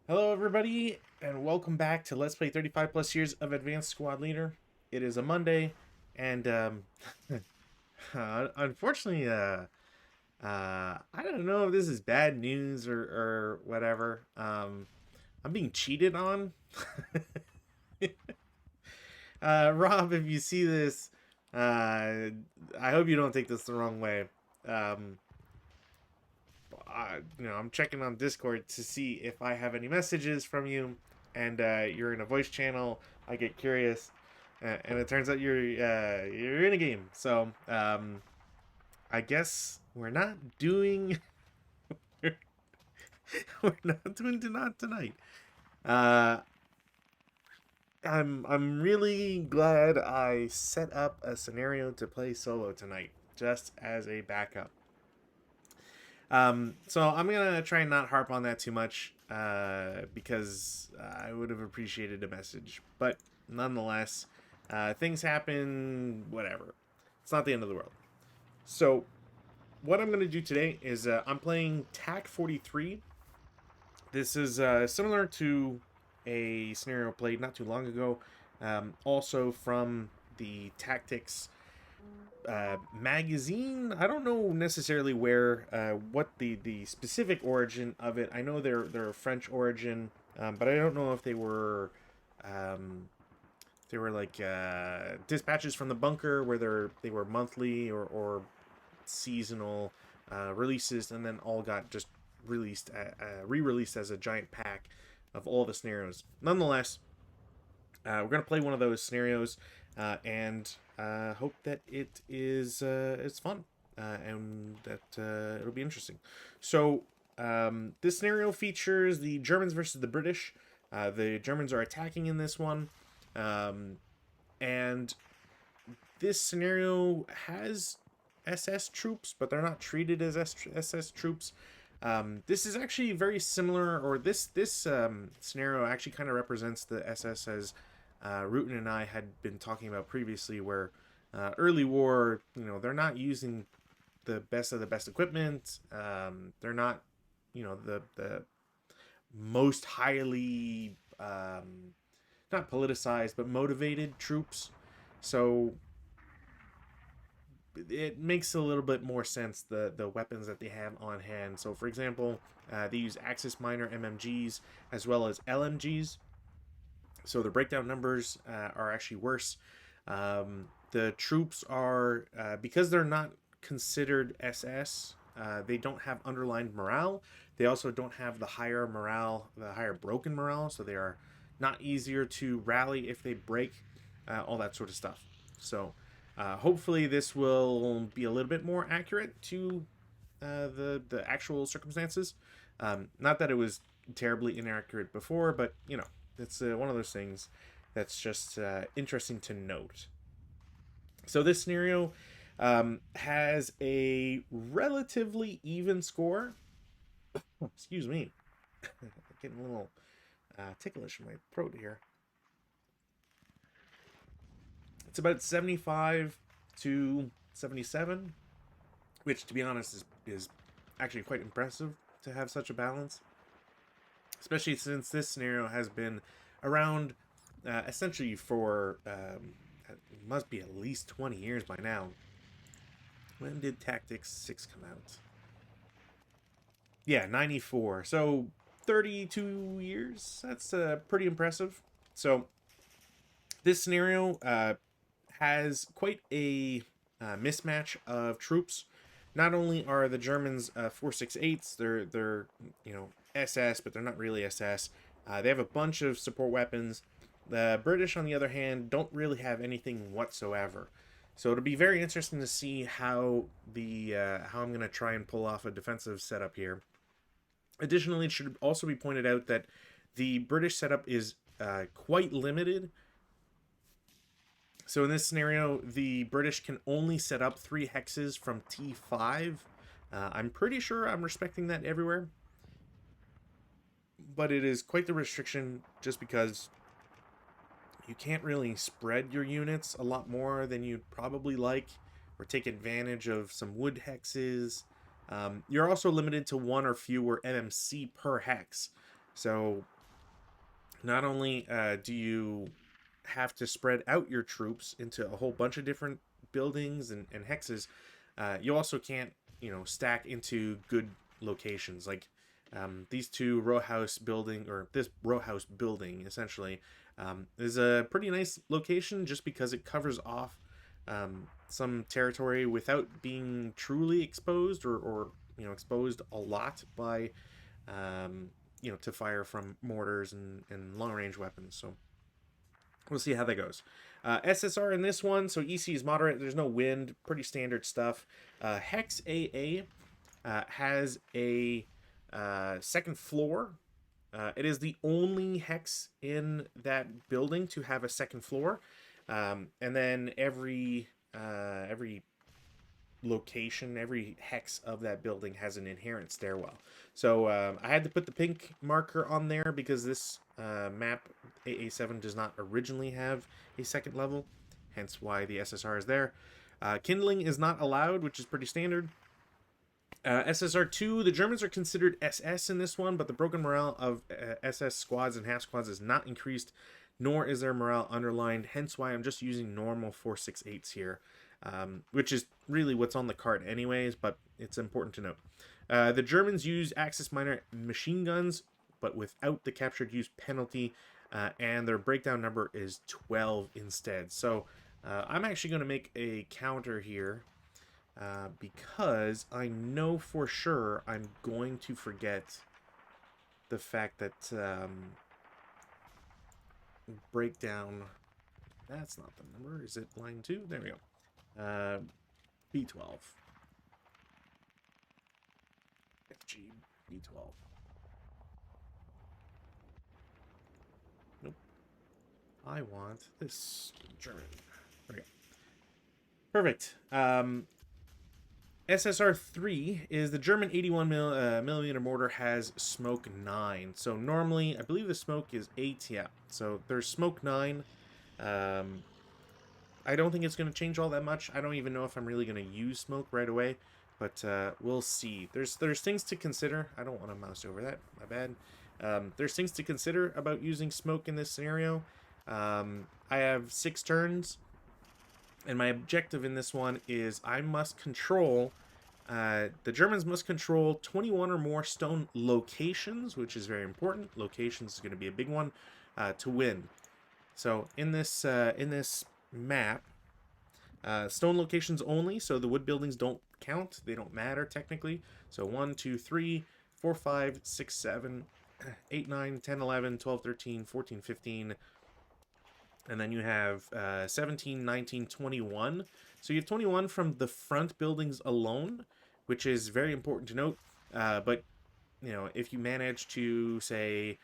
Hello, everybody, and welcome back to Let's Play 35 plus years of Advanced Squad Leader. It is a Monday, and unfortunately, I don't know if this is bad news or whatever. I'm being cheated on. Rob, if you see this, I hope you don't take this the wrong way. Um, I'm checking on Discord to see if I have any messages from you, and you're in a voice channel. I get curious, and it turns out you're in a game. So I guess we're not doing we're not doing not tonight. Uh, I'm really glad I set up a scenario to play solo tonight, just as a backup. So I'm gonna try and not harp on that too much, because I would have appreciated a message. But nonetheless, things happen. Whatever. It's not the end of the world. So what I'm gonna do today is I'm playing TAC-43. This is similar to a scenario played not too long ago, also from the Tactics magazine. I don't know necessarily where, what the specific origin of it. I know they're a French origin, but I don't know if they were like dispatches from the bunker where they were monthly or seasonal releases, and then all got just released, re-released as a giant pack of all the scenarios. Nonetheless, we're gonna play one of those scenarios, and hope that it is it's fun, and that it'll be interesting. So this scenario features the Germans versus the British. The Germans are attacking in this one, and this scenario has SS troops, but they're not treated as SS troops. This is actually very similar, or this scenario actually kind of represents the SS as Rutan and I had been talking about previously, where early war, they're not using the best of the best equipment. They're not, the most highly not politicized but motivated troops. So it makes a little bit more sense, the weapons that they have on hand. So for example, they use Axis Minor MMGs as well as LMGs. So the breakdown numbers are actually worse. The troops are, because they're not considered SS, they don't have underlined morale. They also don't have the higher morale, the higher broken morale, so they are not easier to rally if they break, all that sort of stuff. So hopefully this will be a little bit more accurate to the actual circumstances. Not that it was terribly inaccurate before, but it's one of those things that's just interesting to note. So this scenario has a relatively even score. Excuse me, getting a little ticklish in my throat here. It's about 75 to 77, which, to be honest, is actually quite impressive to have such a balance, especially since this scenario has been around essentially for it must be at least 20 years by now. When did Tactics 6 come out? Yeah, 94. So 32 years. That's pretty impressive. So this scenario has quite a mismatch of troops. Not only are the Germans 468s, they're SS, but they're not really SS. They have a bunch of support weapons. The British, on the other hand, don't really have anything whatsoever. So it'll be very interesting to see how how I'm going to try and pull off a defensive setup here. Additionally, it should also be pointed out that the British setup is quite limited. So in this scenario, the British can only set up 3 hexes from T5. I'm pretty sure I'm respecting that everywhere, but it is quite the restriction, just because you can't really spread your units a lot more than you'd probably like, or take advantage of some wood hexes. You're also limited to 1 or fewer MMC per hex. So not only do you have to spread out your troops into a whole bunch of different buildings and hexes, you also can't, stack into good locations. Like these two row house building, or this row house building essentially, is a pretty nice location just because it covers off some territory without being truly exposed, or exposed a lot by to fire from mortars and long range weapons. So we'll see how that goes. SSR in this one, so EC is moderate. There's no wind, pretty standard stuff. Hex AA has a second floor. It is the only hex in that building to have a second floor, and then every location, every hex of that building has an inherent stairwell. So I had to put the pink marker on there because this map AA7 does not originally have a second level, hence why the SSR is there. Kindling is not allowed, which is pretty standard. SSR2, the Germans are considered SS in this one, but the broken morale of SS squads and half squads is not increased, nor is their morale underlined, hence why I'm just using normal 468s here, which is really what's on the card anyways, but it's important to note. The Germans use Axis Minor machine guns, but without the captured use penalty, and their breakdown number is 12 instead. So I'm actually going to make a counter here, because I know for sure I'm going to forget the fact that breakdown, that's not the number. Is it line 2? There we go. B12. FG B12. Nope. I want this German. There we go. Perfect. SSR3 is the German 81 millimeter mortar has smoke 9. So normally, I believe the smoke is 8. Yeah. So there's smoke 9. I don't think it's going to change all that much. I don't even know if I'm really going to use smoke right away, but we'll see. There's things to consider. I don't want to mouse over that. My bad. There's things to consider about using smoke in this scenario. I have 6 turns. And my objective in this one is I must control, the Germans must control 21 or more stone locations, which is very important. Locations is going to be a big one, to win. So in this map, stone locations only, so the wood buildings don't count. They don't matter technically. So 1, 2, 3, 4, 5, 6, 7, 8, 9, 10, 11, 12, 13, 14, 15... And then you have 17, 19, 21. So you have 21 from the front buildings alone, which is very important to note. But, if you manage to, say,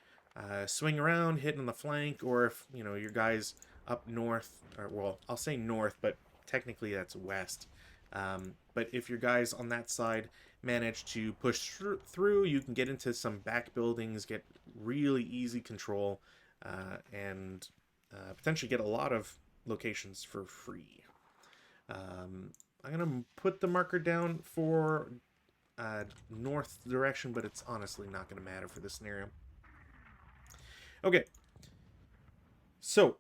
swing around, hit on the flank, or if, your guys up north, or, well, I'll say north, but technically that's west. But if your guys on that side manage to push through, you can get into some back buildings, get really easy control, and potentially get a lot of locations for free. I'm going to put the marker down for north direction, but it's honestly not going to matter for this scenario. Okay. So,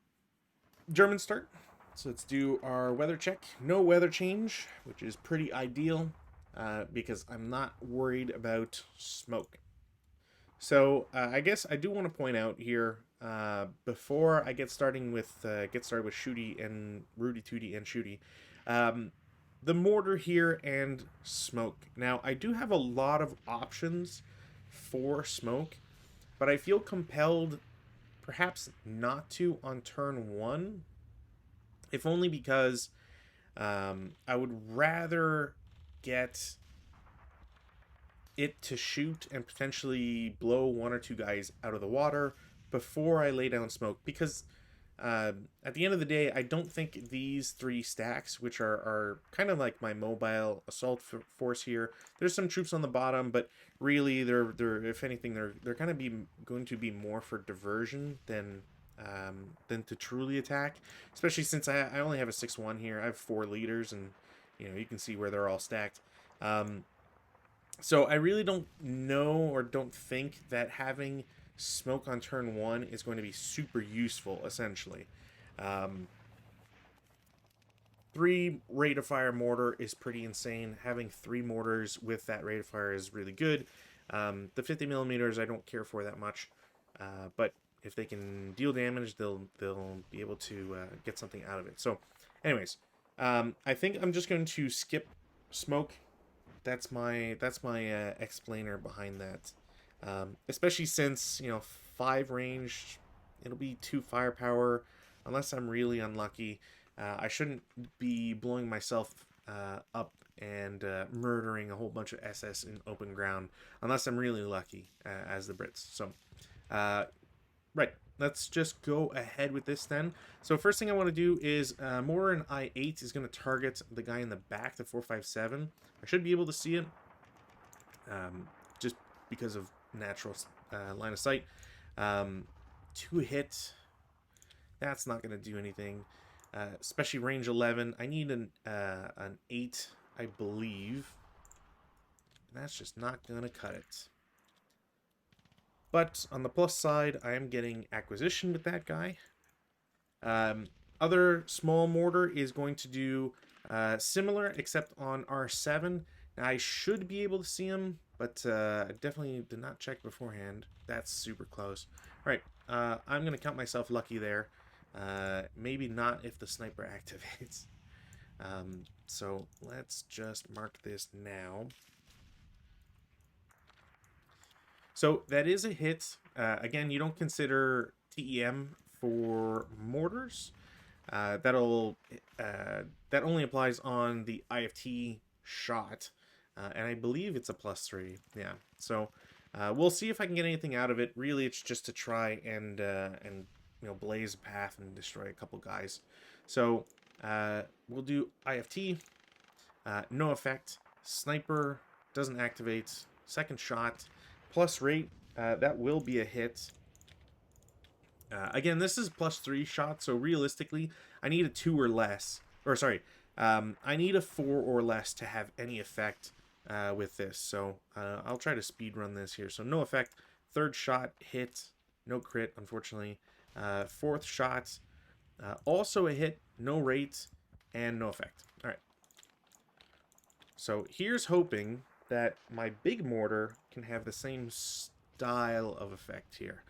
German start. So let's do our weather check. No weather change, which is pretty ideal because I'm not worried about smoke. So I guess I do want to point out here, before I get started with Shooty and Rudy Tooty and Shooty, the mortar here and smoke. Now I do have a lot of options for smoke, but I feel compelled perhaps not to on turn 1, if only because I would rather get it to shoot and potentially blow 1 or 2 guys out of the water before I lay down smoke, because at the end of the day, I don't think these 3 stacks, which are kind of like my mobile assault force here, there's some troops on the bottom, but really they're if anything they're kind of going to be more for diversion than to truly attack, especially since I only have a 6-1 here. I have 4 leaders, and you can see where they're all stacked. So I really don't know or don't think that having smoke on turn 1 is going to be super useful, essentially. Um, 3 rate of fire mortar is pretty insane. Having 3 mortars with that rate of fire is really good. The 50 millimeters I don't care for that much, but if they can deal damage, they'll be able to get something out of it. So, anyways, I think I'm just going to skip smoke. That's my explainer behind that. Especially since 5 range, it'll be 2 firepower, unless I'm really unlucky. I shouldn't be blowing myself up and murdering a whole bunch of SS in open ground, unless I'm really lucky, as the Brits. So, right, let's just go ahead with this then. So first thing I want to do is mortar in I8 is going to target the guy in the back, the 457. I should be able to see it, just because of natural line of sight. 2 hit. That's not going to do anything. Especially range 11. I need an 8, I believe. That's just not going to cut it. But on the plus side, I am getting acquisition with that guy. Other small mortar is going to do similar, except on R7. Now, I should be able to see him, but I definitely did not check beforehand. That's super close. All right, I'm going to count myself lucky there. Maybe not if the sniper activates. So let's just mark this now. So that is a hit. Again, you don't consider TEM for mortars. That only applies on the IFT shot, and I believe it's a +3. Yeah. So we'll see if I can get anything out of it. Really, it's just to try and blaze a path and destroy a couple guys. So we'll do IFT. No effect. Sniper doesn't activate. Second shot. Plus rate, that will be a hit. Again, this is +3 shot, so realistically, I need a 2 or less. Or, sorry, I need a 4 or less to have any effect with this. So, I'll try to speed run this here. So, no effect. Third shot, hit. No crit, unfortunately. Fourth shot, also a hit. No rate, and no effect. Alright. So, here's hoping that my big mortar can have the same style of effect here.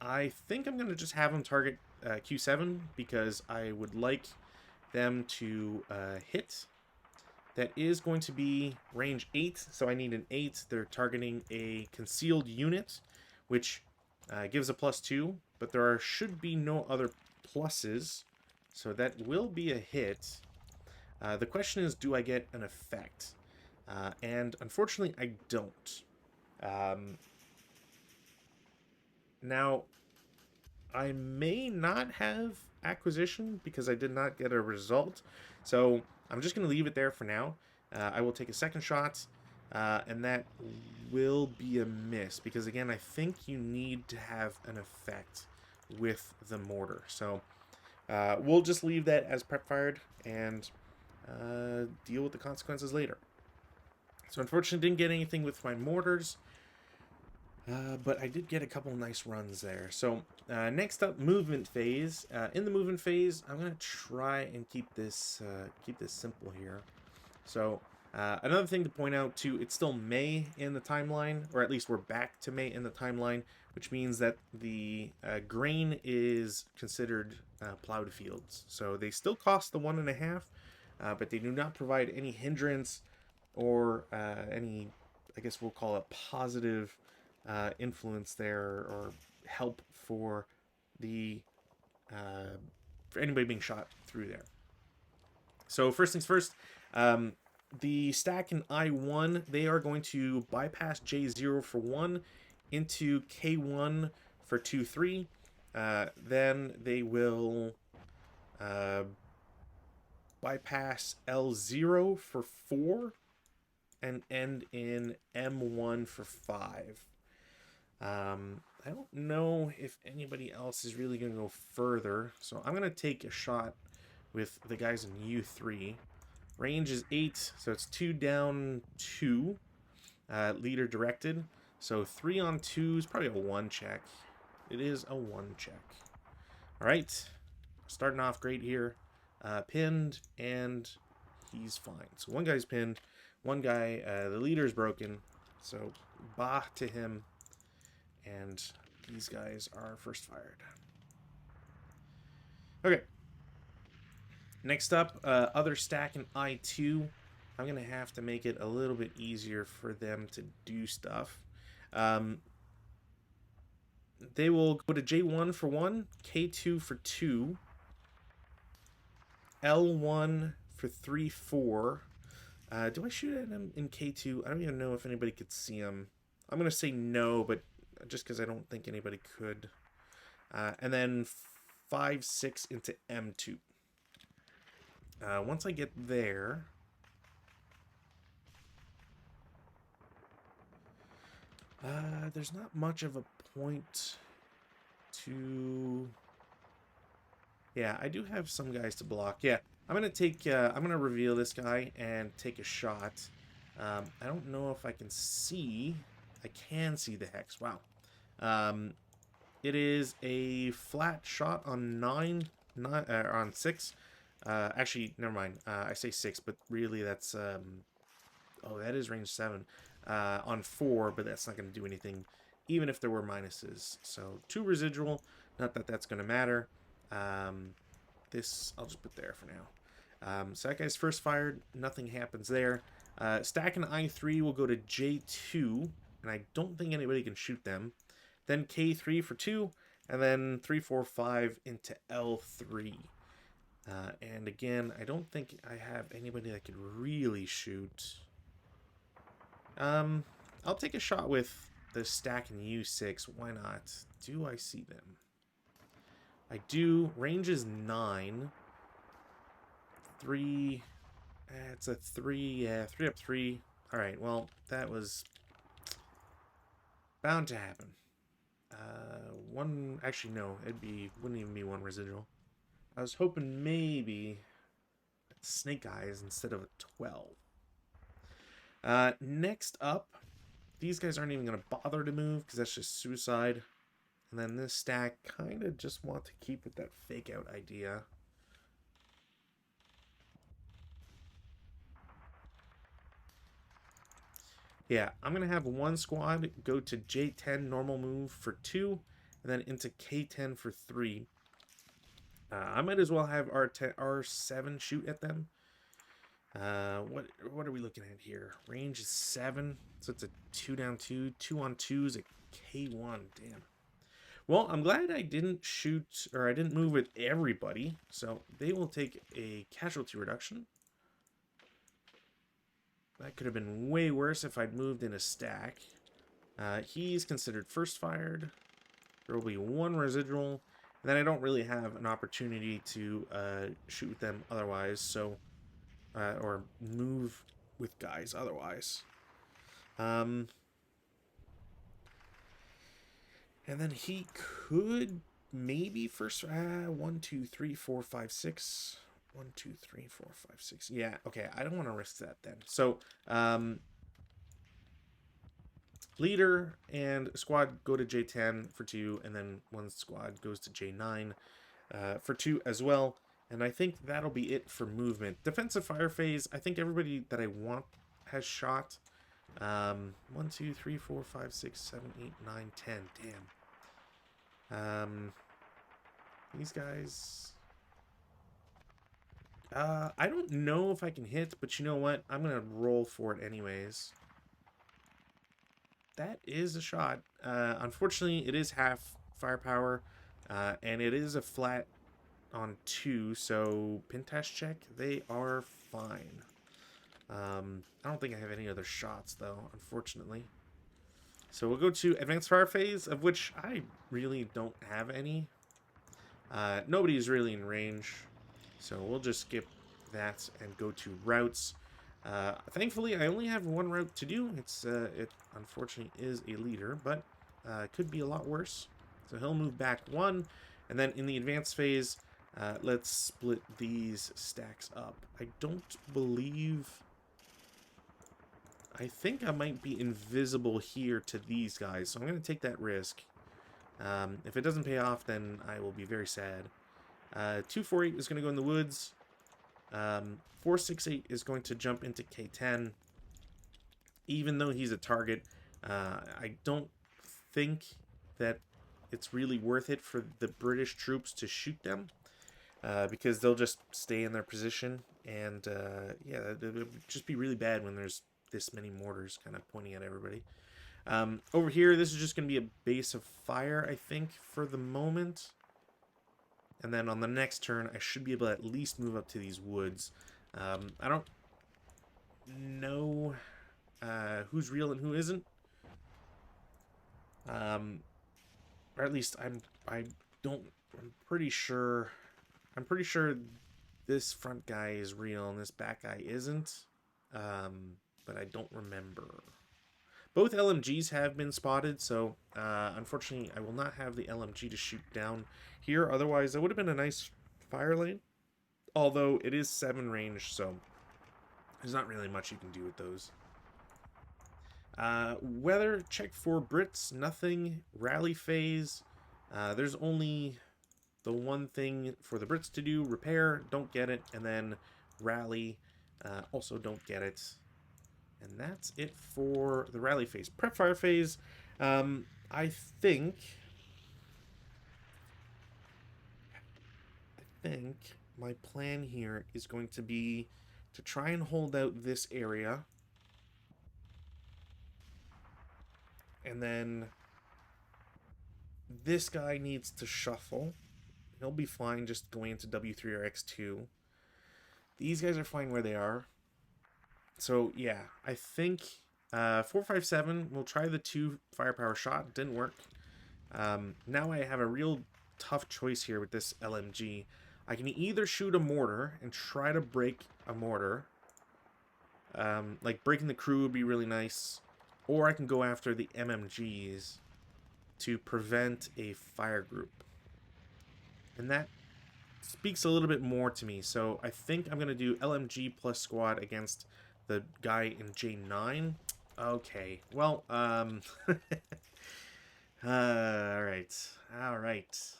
I think I'm going to just have them target Q7 because I would like them to hit. That is going to be range 8, so I need an 8. They're targeting a concealed unit, which gives a +2, but there should be no other pluses, so that will be a hit. The question is, do I get an effect? And unfortunately, I don't. Now, I may not have acquisition because I did not get a result. So I'm just going to leave it there for now. I will take a second shot, and that will be a miss because, again, I think you need to have an effect with the mortar. So we'll just leave that as prep fired and deal with the consequences later. So unfortunately, didn't get anything with my mortars, but I did get a couple nice runs there. So next up, movement phase. In the movement phase, I'm gonna try and keep this simple here. So another thing to point out too, it's still May in the timeline, or at least we're back to May in the timeline, which means that the grain is considered plowed fields. So they still cost the 1.5, but they do not provide any hindrance or any, I guess we'll call it positive influence there, or help for the for anybody being shot through there. So first things first, the stack in I1, they are going to bypass J0 for 1 into K1 for 2, 3. Then they will bypass L0 for 4 and end in M1 for 5. I don't know if anybody else is really going to go further, so I'm going to take a shot with the guys in U3. Range is 8, so it's 2 down 2. Leader directed. So 3 on 2 is probably a 1 check. It is a 1 check. All right. Starting off great here. Pinned, and he's fine. So one guy's pinned. One guy, the leader's broken. So bah to him. And these guys are first fired. Okay. Next up, other stack in I2. I'm going to have to make it a little bit easier for them to do stuff. They will go to J1 for 1, K2 for 2, L1 for 3, 4. Do I shoot at him in K2? I don't even know if anybody could see him. I'm going to say no, but just because I don't think anybody could. And then 5, 6 into M2. Once I get there... there's not much of a point to... Yeah, I do have some guys to block. Yeah, I'm gonna reveal this guy and take a shot. I don't know if I can see. I can see the hex. Wow. It is a flat shot on 9, on 6. Actually, never mind. I say 6, but really that's oh, that is range 7. On 4, but that's not going to do anything, even if there were minuses. So 2 residual, not that that's going to matter. This I'll just put there for now. So that guy's first fired, nothing happens there. Stack in I3 will go to J2, and I don't think anybody can shoot them. Then K3 for 2, and then 3, 4, 5 into L3. And again, I don't think I have anybody that could really shoot. I'll take a shot with the stack in U6. Why not? Do I see them? I do. Range is 9. 3. It's a 3. Yeah, 3 up 3. Alright, well, that was bound to happen. 1. Actually, no. Wouldn't even be 1 residual. I was hoping maybe snake eyes instead of a 12. Next up, these guys aren't even going to bother to move because that's just suicide. And then this stack kind of just want to keep with that fake out idea. Yeah, I'm going to have 1 squad go to J10 normal move for 2, and then into K10 for 3. I might as well have R7 shoot at them. What are we looking at here? Range is 7, so it's a 2 down 2. 2 on 2 is a K1. Damn. Well, I'm glad I didn't shoot, or I didn't move with everybody, so they will take a casualty reduction. That could have been way worse if I'd moved in a stack. He's considered first fired. There will be 1 residual, and then I don't really have an opportunity to shoot them otherwise, so... or move with guys otherwise. And then he could maybe first... 1, 2, 3, 4, 5, 6... 1, 2, 3, 4, 5, 6. Yeah, okay, I don't want to risk that then. So, leader and squad go to J10 for 2, and then 1 squad goes to J9 for 2 as well. And I think that'll be it for movement. Defensive fire phase, I think everybody that I want has shot. 1, 2, 3, 4, 5, 6, 7, 8, 9, 10. Damn. These guys... I don't know if I can hit, but you know what? I'm going to roll for it anyways. That is a shot. Unfortunately, it is half firepower, and it is a flat on 2, so pin test check, they are fine. I don't think I have any other shots, though, unfortunately. So we'll go to advanced fire phase, of which I really don't have any. Nobody's really in range. So we'll just skip that and go to routes. Thankfully, I only have 1 route to do. It unfortunately is a leader, but it could be a lot worse. So he'll move back 1, and then in the advanced phase, let's split these stacks up. I don't believe I think I might be invisible here to these guys, so I'm going to take that risk. If it doesn't pay off, then I will be very sad. 248 is going to go in the woods. 468 is going to jump into K10. Even though he's a target, I don't think that it's really worth it for the British troops to shoot them. Because they'll just stay in their position. And, yeah, it would just be really bad when there's this many mortars kind of pointing at everybody. Over here, this is just going to be a base of fire, I think, for the moment. And then on the next turn, I should be able to at least move up to these woods. I don't know who's real and who isn't. Or at least I'm pretty sure this front guy is real and this back guy isn't. But I don't remember. Both LMGs have been spotted, so unfortunately I will not have the LMG to shoot down here. Otherwise, that would have been a nice fire lane. Although it is 7 range, so there's not really much you can do with those. Weather check for Brits, nothing. Rally phase. There's only the one thing for the Brits to do: repair, don't get it, and then rally, also don't get it. And that's it for the rally phase. Prep fire phase, I think my plan here is going to be to try and hold out this area. And then this guy needs to shuffle. He'll be fine just going into W3 or X2. These guys are fine where they are. So, yeah, I think 457, we'll try the 2 firepower shot. Didn't work. Now I have a real tough choice here with this LMG. I can either shoot a mortar and try to break a mortar. Like, breaking the crew would be really nice. Or I can go after the MMGs to prevent a fire group. And that speaks a little bit more to me. So I think I'm going to do LMG plus squad against the guy in J9. Okay. Well, alright. Alright.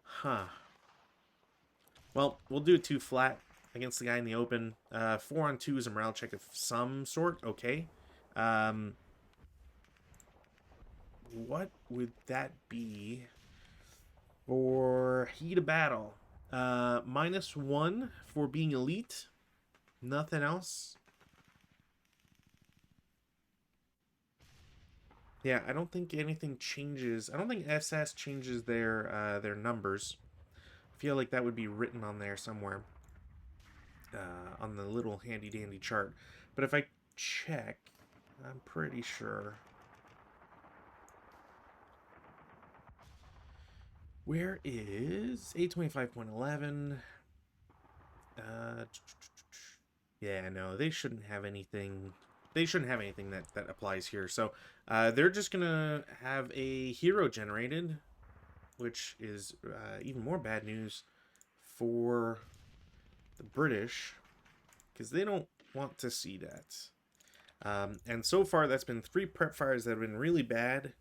Huh. Well, we'll do a 2 flat against the guy in the open. 4 on 2 is a morale check of some sort. Okay. What would that be for heat of battle? -1 for being elite. Nothing else. Yeah, I don't think anything changes. I don't think SS changes their numbers. I feel like that would be written on there somewhere. On the little handy dandy chart. But if I check, I'm pretty sure. Where is 825.11? Yeah, no, they shouldn't have anything. They shouldn't have anything that applies here. So they're just gonna have a hero generated, which is even more bad news for the British, because they don't want to see that. And so far, that's been 3 prep fires that have been really bad.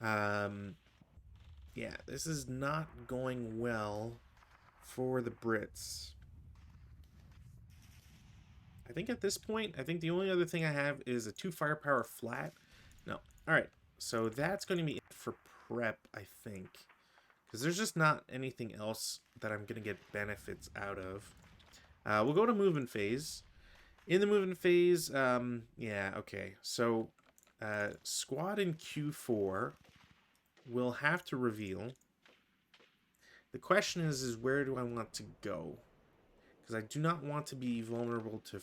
Yeah, this is not going well for the Brits. I think at this point, I think the only other thing I have is a 2 firepower flat. No. Alright, so that's going to be it for prep, I think. Because there's just not anything else that I'm going to get benefits out of. We'll go to movement phase. In the movement phase, yeah, okay. So, squad in Q4 will have to reveal. The question is where do I want to go? Because I do not want to be vulnerable to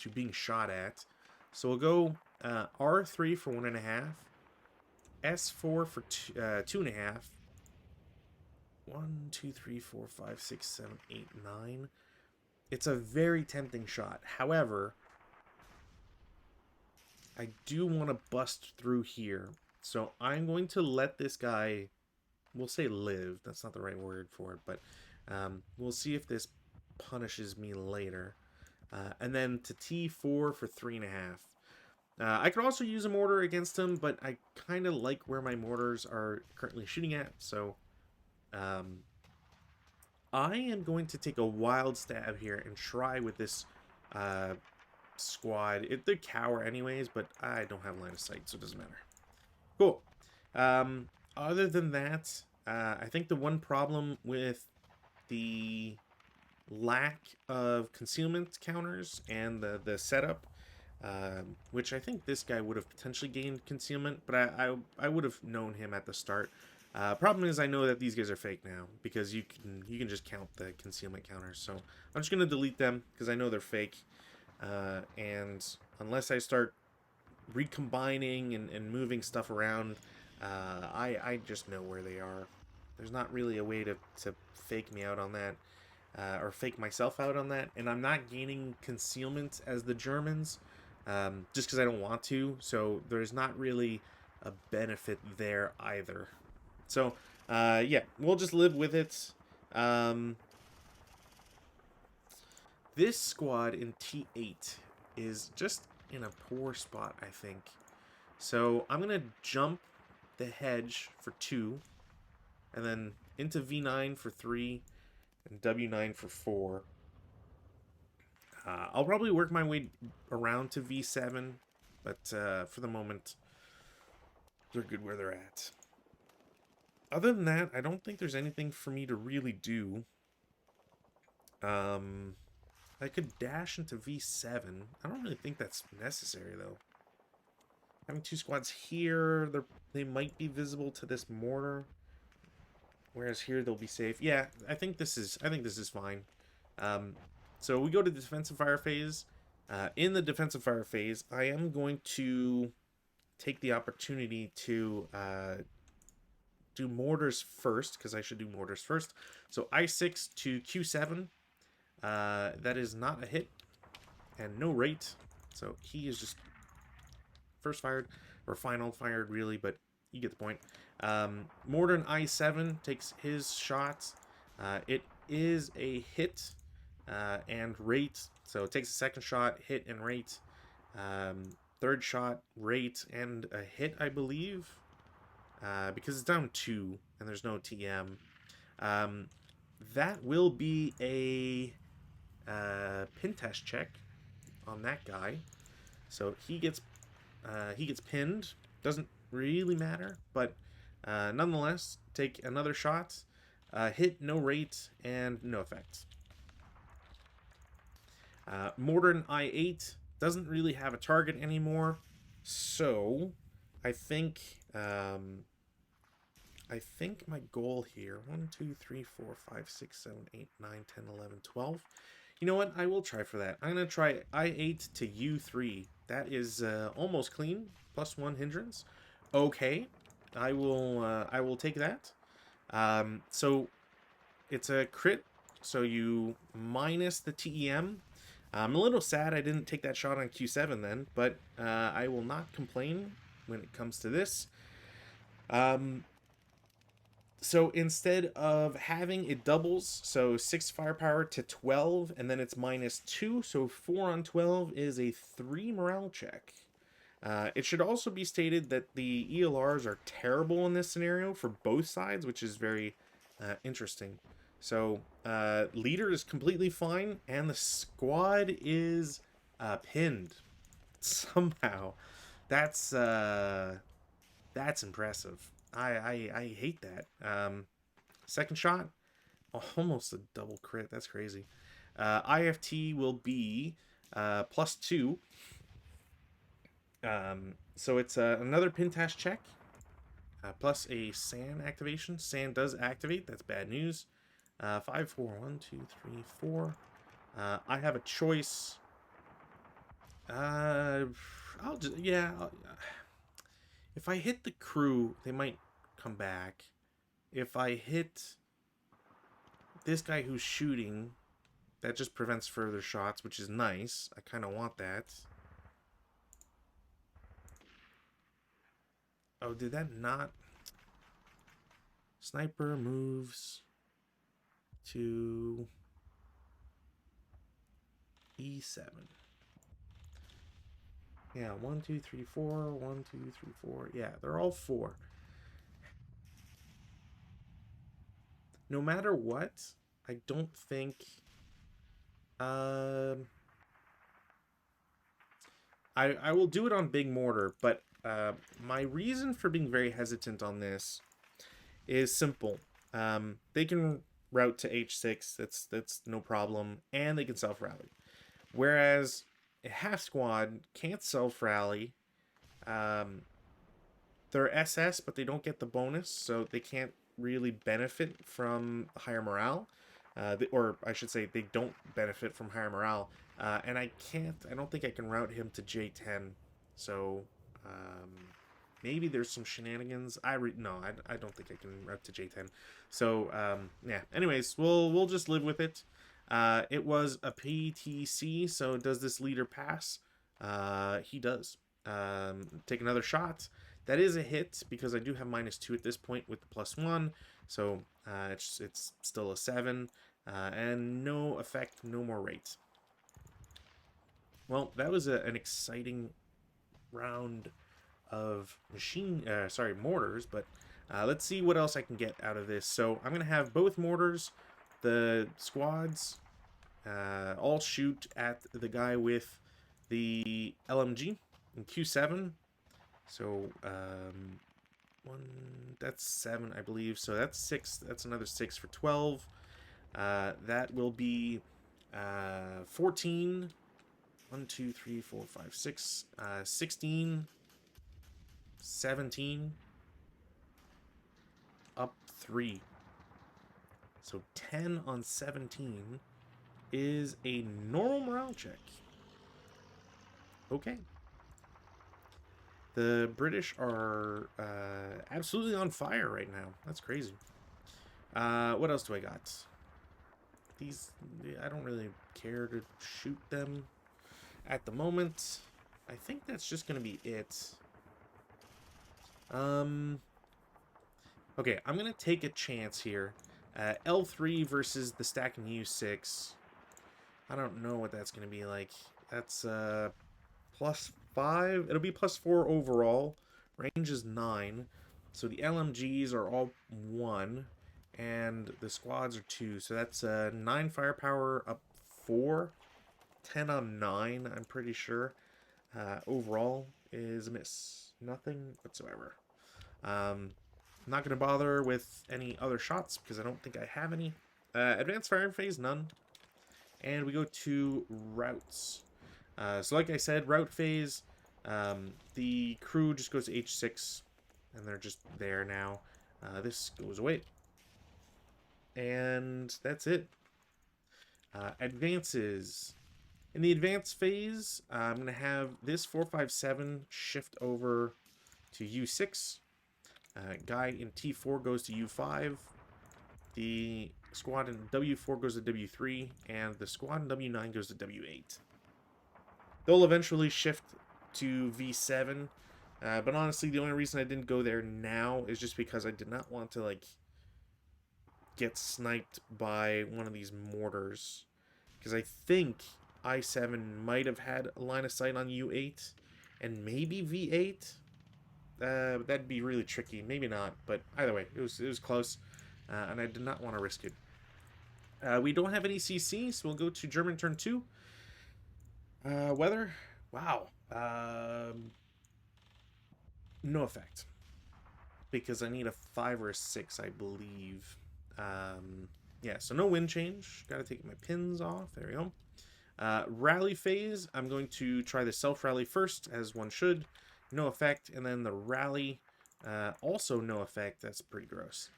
being shot at. So we'll go R3 for 1.5, S4 for 2.5. 1, 2, 3, 4, 5, 6, 7, 8, 9. It's a very tempting shot. However, I do want to bust through here. So I'm going to let this guy, we'll say live. That's not the right word for it, but we'll see if this punishes me later. And then to T4 for 3.5. I could also use a mortar against him, but I kind of like where my mortars are currently shooting at, so I am going to take a wild stab here and try with this squad. They cower anyways, but I don't have line of sight, so it doesn't matter. Cool. Other than that, I think the one problem with the lack of concealment counters and the setup, which I think this guy would have potentially gained concealment, but I would have known him at the start. Problem is, I know that these guys are fake now because you can just count the concealment counters. So I'm just gonna delete them because I know they're fake. And unless I start recombining and moving stuff around, I just know where they are. There's not really a way to fake me out on that. Or fake myself out on that, and I'm not gaining concealment as the Germans, just because I don't want to, so there's not really a benefit there either. So, yeah, we'll just live with it. This squad in T8 is just in a poor spot, I think. So, I'm going to jump the hedge for 2, and then into V9 for 3, and W9 for 4. I'll probably work my way around to V7, but for the moment, they're good where they're at. Other than that, I don't think there's anything for me to really do. I could dash into V7. I don't really think that's necessary, though. Having 2 squads here, they might be visible to this mortar. Whereas here they'll be safe. Yeah, I think this is fine. So we go to the defensive fire phase. In the defensive fire phase, I am going to take the opportunity to do mortars first, because I should do mortars first. So I6 to Q7. That is not a hit and no rate. So he is just first fired, or final fired really, but you get the point. Mortar in I7 takes his shots. It is a hit and rate, so it takes a second shot, hit and rate. Third shot, rate, and a hit, I believe, because it's down 2 and there's no TM. That will be a pin test check on that guy. So he gets pinned. Doesn't really matter, but nonetheless, take another shot. Hit, no rate, and no effect. Mortar in I8 doesn't really have a target anymore, so I think my goal here, 1, 2, 3, 4, 5, 6, 7, 8, 9, 10, 11, 12. You know what? I will try for that. I'm going to try I8 to U3. That is almost clean. +1 hindrance. Okay. I will take that. So it's a crit. So you minus the TEM. I'm a little sad I didn't take that shot on Q7 then, but I will not complain when it comes to this. So instead of having it doubles, so 6 firepower to 12, and then it's -2, so 4 on 12 is a 3 morale check. It should also be stated that the ELRs are terrible in this scenario for both sides, which is very interesting. So leader is completely fine, and the squad is pinned somehow. That's impressive. I hate that. Second shot, almost a double crit. That's crazy. IFT will be +2. So it's another Pintash check, plus a SAN activation. SAN does activate. That's bad news. 5, 4, 1, 2, 3, 4. I have a choice. I'll just, yeah. If I hit the crew, they might come back. If I hit this guy who's shooting, that just prevents further shots, which is nice. I kind of want that. Oh, did that not? Sniper moves to E7. Yeah, 1, 2, 3, 4. 1, 2, 3, 4. Yeah, they're all 4. No matter what, I don't think. Um, I will do it on big mortar, but my reason for being very hesitant on this is simple. They can route to H6. That's no problem, and they can self rally. Whereas a half squad can't self rally. Um, they're SS, but they don't get the bonus, so they can't really benefit from higher morale. Or I should say, they don't benefit from higher morale. And I don't think I can route him to J10. So maybe there's some shenanigans. No, I don't think I can route to J10. So yeah. Anyways, we'll just live with it. It was a PTC. So does this leader pass? He does. Take another shot. That is a hit because I do have -2 at this point with the +1, so it's still a 7, and no effect, no more rate. Well, that was an exciting round of mortars, but let's see what else I can get out of this. So I'm gonna have both mortars, the squads, all shoot at the guy with the LMG in Q7. So that's 7, I believe. So that's 6. That's another 6 for 12. That will be 14. 1, 2, 3, 4, 5, 6. 16. 17. Up 3. So 10 on 17 is a normal morale check. Okay. The British are absolutely on fire right now. That's crazy. What else do I got? These, I don't really care to shoot them at the moment. I think that's just going to be it. Okay, I'm going to take a chance here. L3 versus the stack in U6. I don't know what that's going to be like. That's +5. It'll be +4 overall. Range is 9. So the LMGs are all 1. And the squads are 2. So that's 9 firepower up 4. 10 on 9, I'm pretty sure. Overall is a miss. Nothing whatsoever. I'm not going to bother with any other shots because I don't think I have any. Advanced firing phase, none. And we go to routes. So like I said, route phase, the crew just goes to H6, and they're just there now. This goes away. And that's it. Advances. In the advanced phase, I'm going to have this 457 shift over to U6. Guy in T4 goes to U5. The squad in W4 goes to W3. And the squad in W9 goes to W8. They'll eventually shift to V7. But honestly, the only reason I didn't go there now is just because I did not want to, like, get sniped by one of these mortars. Because I think I7 might have had a line of sight on U8 and maybe V8. That'd be really tricky. Maybe not, but either way, it was close, and I did not want to risk it. We don't have any CC, so we'll go to German turn 2. Weather, wow. No effect. Because I need a 5 or a 6, I believe. Yeah, so no wind change. Gotta take my pins off. There we go. Rally phase, I'm going to try the self-rally first, as one should. No effect. And then the rally, also no effect. That's pretty gross.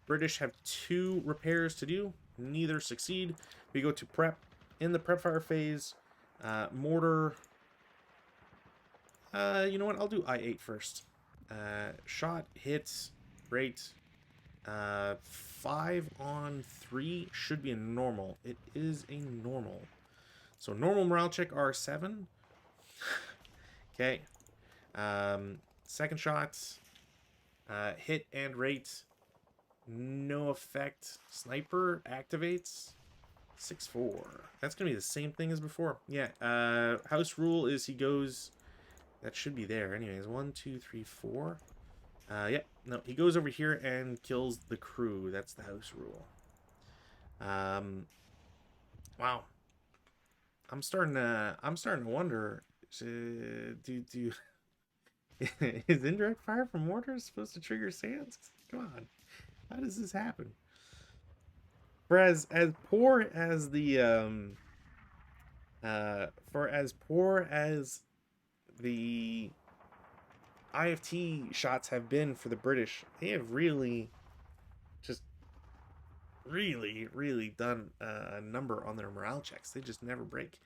British have 2 repairs to do. Neither succeed. We go to prep. In the prep fire phase, mortar. You know what? I'll do I8 first. Shot, hits, rate. 5 on 3 should be a normal. It is a normal. So normal morale check R7. Okay. Second shot. Hit and rate. No effect. Sniper activates. 6-4. That's gonna be the same thing as before. Yeah. House rule is he goes. That should be there. Anyways, 1, 2, 3, 4. Yep. No, he goes over here and kills the crew. That's the house rule. Wow. I'm starting to wonder. Do is indirect fire from mortars supposed to trigger sands? Come on. How does this happen? For as poor as the the IFT shots have been for the British, they have really just really done a number on their morale checks. They just never break.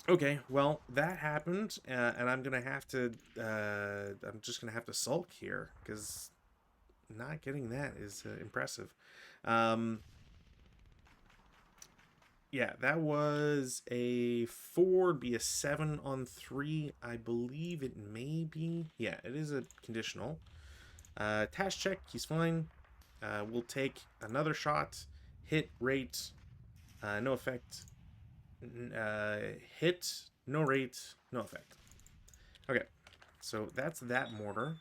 Okay, well, that happened, and I'm gonna have to I'm just gonna have to sulk here because not getting that is impressive. Yeah, that was a 4, be a 7 on 3. I believe it may be. Yeah, it is a conditional. Task check, he's fine. We'll take another shot. Hit, rate, no effect. Hit, no rate, no effect. Okay, so that's that mortar.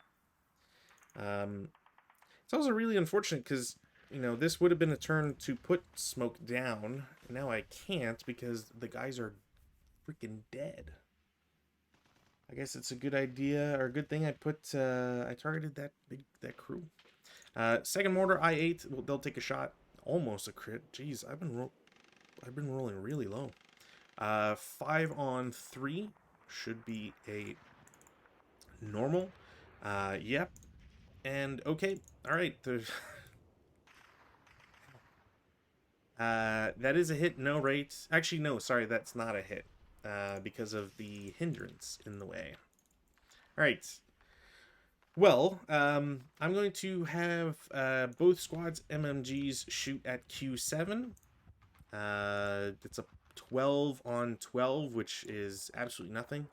It's also really unfortunate because, you know, this would have been a turn to put smoke down. Now I can't because the guys are freaking dead. I guess it's a good idea or a good thing I targeted that crew. Second mortar, I8. Well, they'll take a shot. Almost a crit. Jeez, I've been rolling really low. 5 on 3 should be a normal. Yep. And okay. All right. That is a hit, no rate. Actually, no, sorry, that's not a hit. Because of the hindrance in the way. All right. Well, I'm going to have both squads MMGs shoot at Q7. It's a 12 on 12, which is absolutely nothing.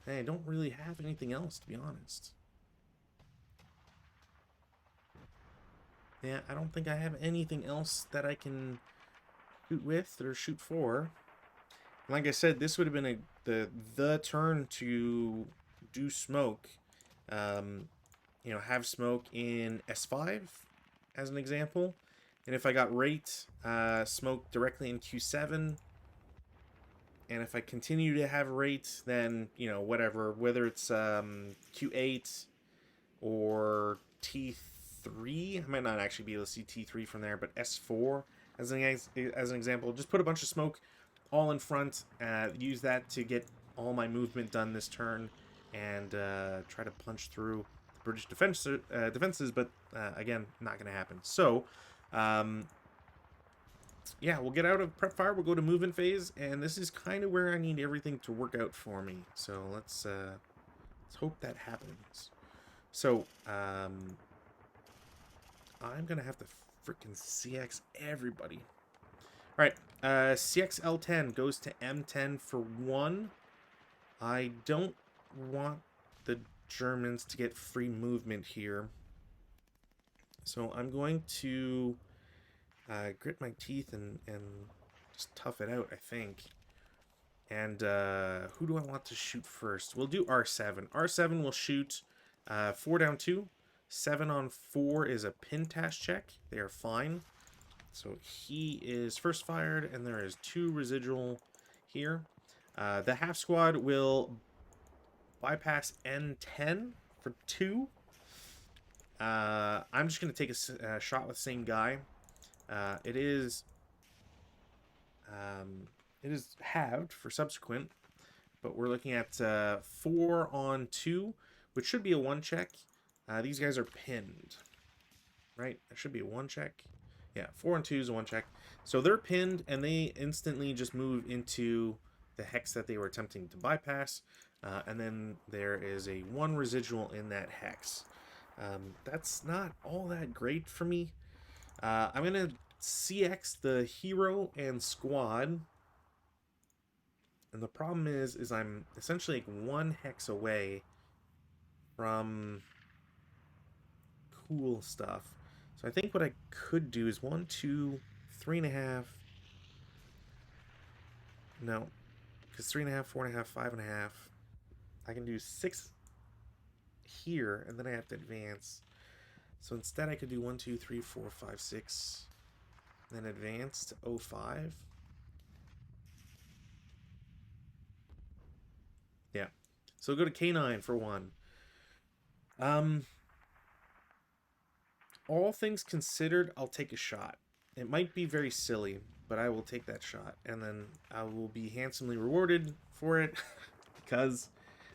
Hey, I don't really have anything else, to be honest. Yeah, I don't think I have anything else that I can shoot with or shoot for. Like I said, this would have been the turn to do smoke. You know, have smoke in S5 as an example. And if I got rate, smoke directly in Q7. And if I continue to have rate, then, you know, whatever, whether it's Q8 or T3, I might not actually be able to see T3 from there, but S4 as an example, just put a bunch of smoke all in front, use that to get all my movement done this turn, and try to punch through the British defenses, but again, not going to happen. So, yeah, we'll get out of prep fire, we'll go to movement phase, and this is kind of where I need everything to work out for me. So let's hope that happens. So, I'm going to have to freaking CX everybody. Alright, CXL10 goes to M10 for 1. I don't want the Germans to get free movement here. So I'm going to grit my teeth and just tough it out, I think. And who do I want to shoot first? We'll do R7. R7 will shoot 4 down 2. 7 on 4 is a pin task check. They are fine. So he is first fired, and there is 2 residual here. The half squad will bypass N10 for 2. I'm just going to take a shot with the same guy. It is halved for subsequent, but we're looking at 4 on 2, which should be a 1 check. These guys are pinned, right? It should be a 1 check. Yeah, 4 and 2 is a 1 check. So they're pinned, and they instantly just move into the hex that they were attempting to bypass. And then there is a 1 residual in that hex. That's not all that great for me. I'm going to CX the hero and squad. And the problem is I'm essentially like 1 hex away from cool stuff. So I think what I could do is 1, 2, 3.5. No, because 3.5, 4.5, 5.5. I can do 6 here, and then I have to advance. So instead, I could do 1, 2, 3, 4, 5, 6, then advance to 05. Yeah. So go to K9 for 1. All things considered, I'll take a shot. It might be very silly, but I will take that shot, and then I will be handsomely rewarded for it because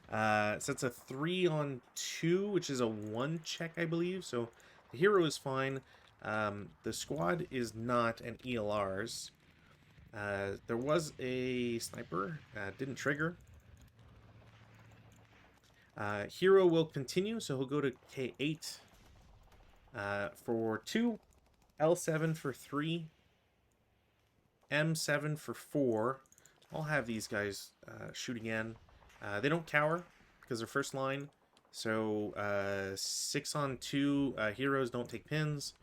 so it's a 3 on 2, which is a 1 check, I believe. So the hero is fine. The squad is not, an ELRs. There was a sniper, didn't trigger. Hero will continue, so he'll go to K8 for 2, L7 for 3, M7 for 4. I'll have these guys shoot again. They don't cower because they're first line. So 6 on 2 heroes don't take pins.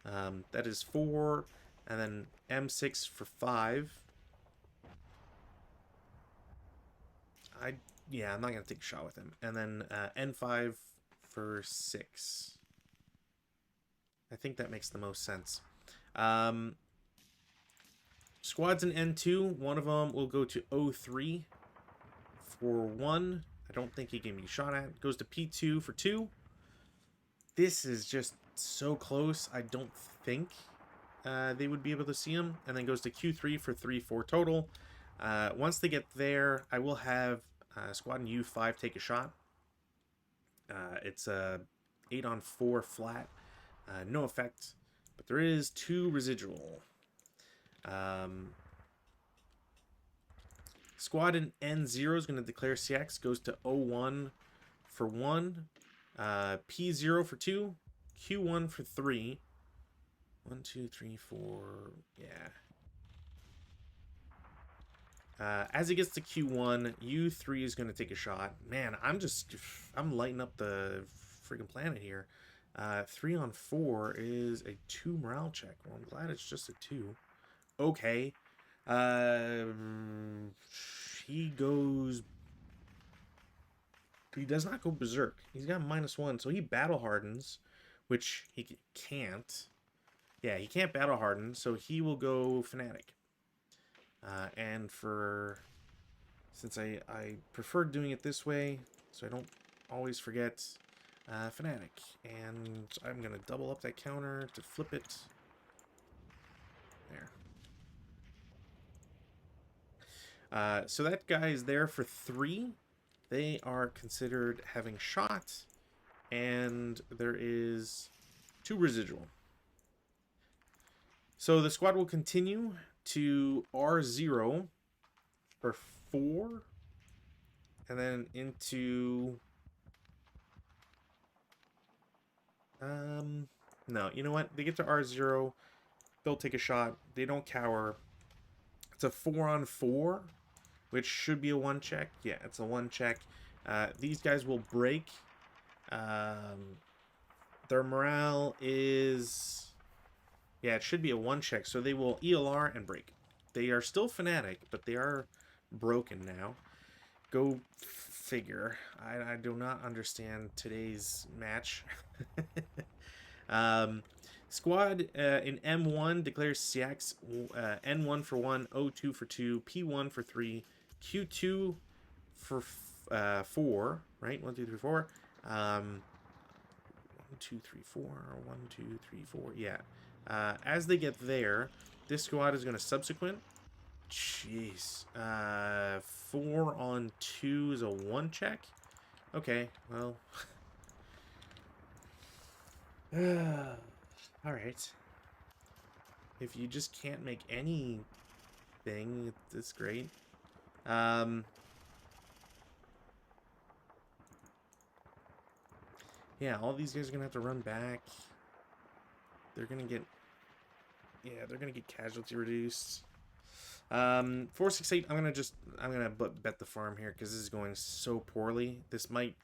That is 4. And then M6 for 5. I'm not going to take a shot with him. And then N5 for 6. I think that makes the most sense. Squads in N2, one of them will go to O3 for 1. I don't think he can be shot at. Goes to P2 for 2. This is just so close. I don't think they would be able to see him. And then goes to Q3 for 3, 4 total. Once they get there, I will have squad in U5 take a shot. It's a 8 on 4 flat. No effect, but there is 2 residual. Squad in N0 is going to declare CX, goes to O1 for 1, P0 for 2, Q1 for 3. 1, 2, 3, 4, yeah. As it gets to Q1, U3 is going to take a shot. Man, I'm lighting up the freaking planet here. 3 on 4 is a 2 morale check. Well, I'm glad it's just a 2. Okay. He does not go berserk. He's got -1, so he battle hardens, which he can't. Yeah, he can't battle harden, so he will go fanatic. And since I prefer doing it this way, so I don't always forget, fanatic. And I'm gonna double up that counter to flip it. There. So that guy is there for 3. They are considered having shot, and there is 2 residual. So the squad will continue to R0 for 4, and then into no, you know what? They get to R0, they'll take a shot. They don't cower. It's a 4 on 4, which should be a 1 check. Yeah, it's a 1 check. These guys will break. Their morale is, yeah, it should be a 1 check. So they will ELR and break. They are still fanatic, but they are broken now. Go figure. I do not understand today's match. Squad in M1 declares CX, N1 for 1, O2 for 2, P1 for 3, Q2 for 4, right? 1, 2, 3, 4. 1, 2, 3, 4. 1, 2, 3, 4. Yeah. As they get there, this squad is going to subsequent. Jeez. 4 on 2 is a 1 check. Okay, well. Alright. If you just can't make anything, it's great. Yeah, all these guys are gonna have to run back. They're gonna get, yeah, they're gonna get casualty reduced. 468. I'm gonna bet the farm here because this is going so poorly. This might,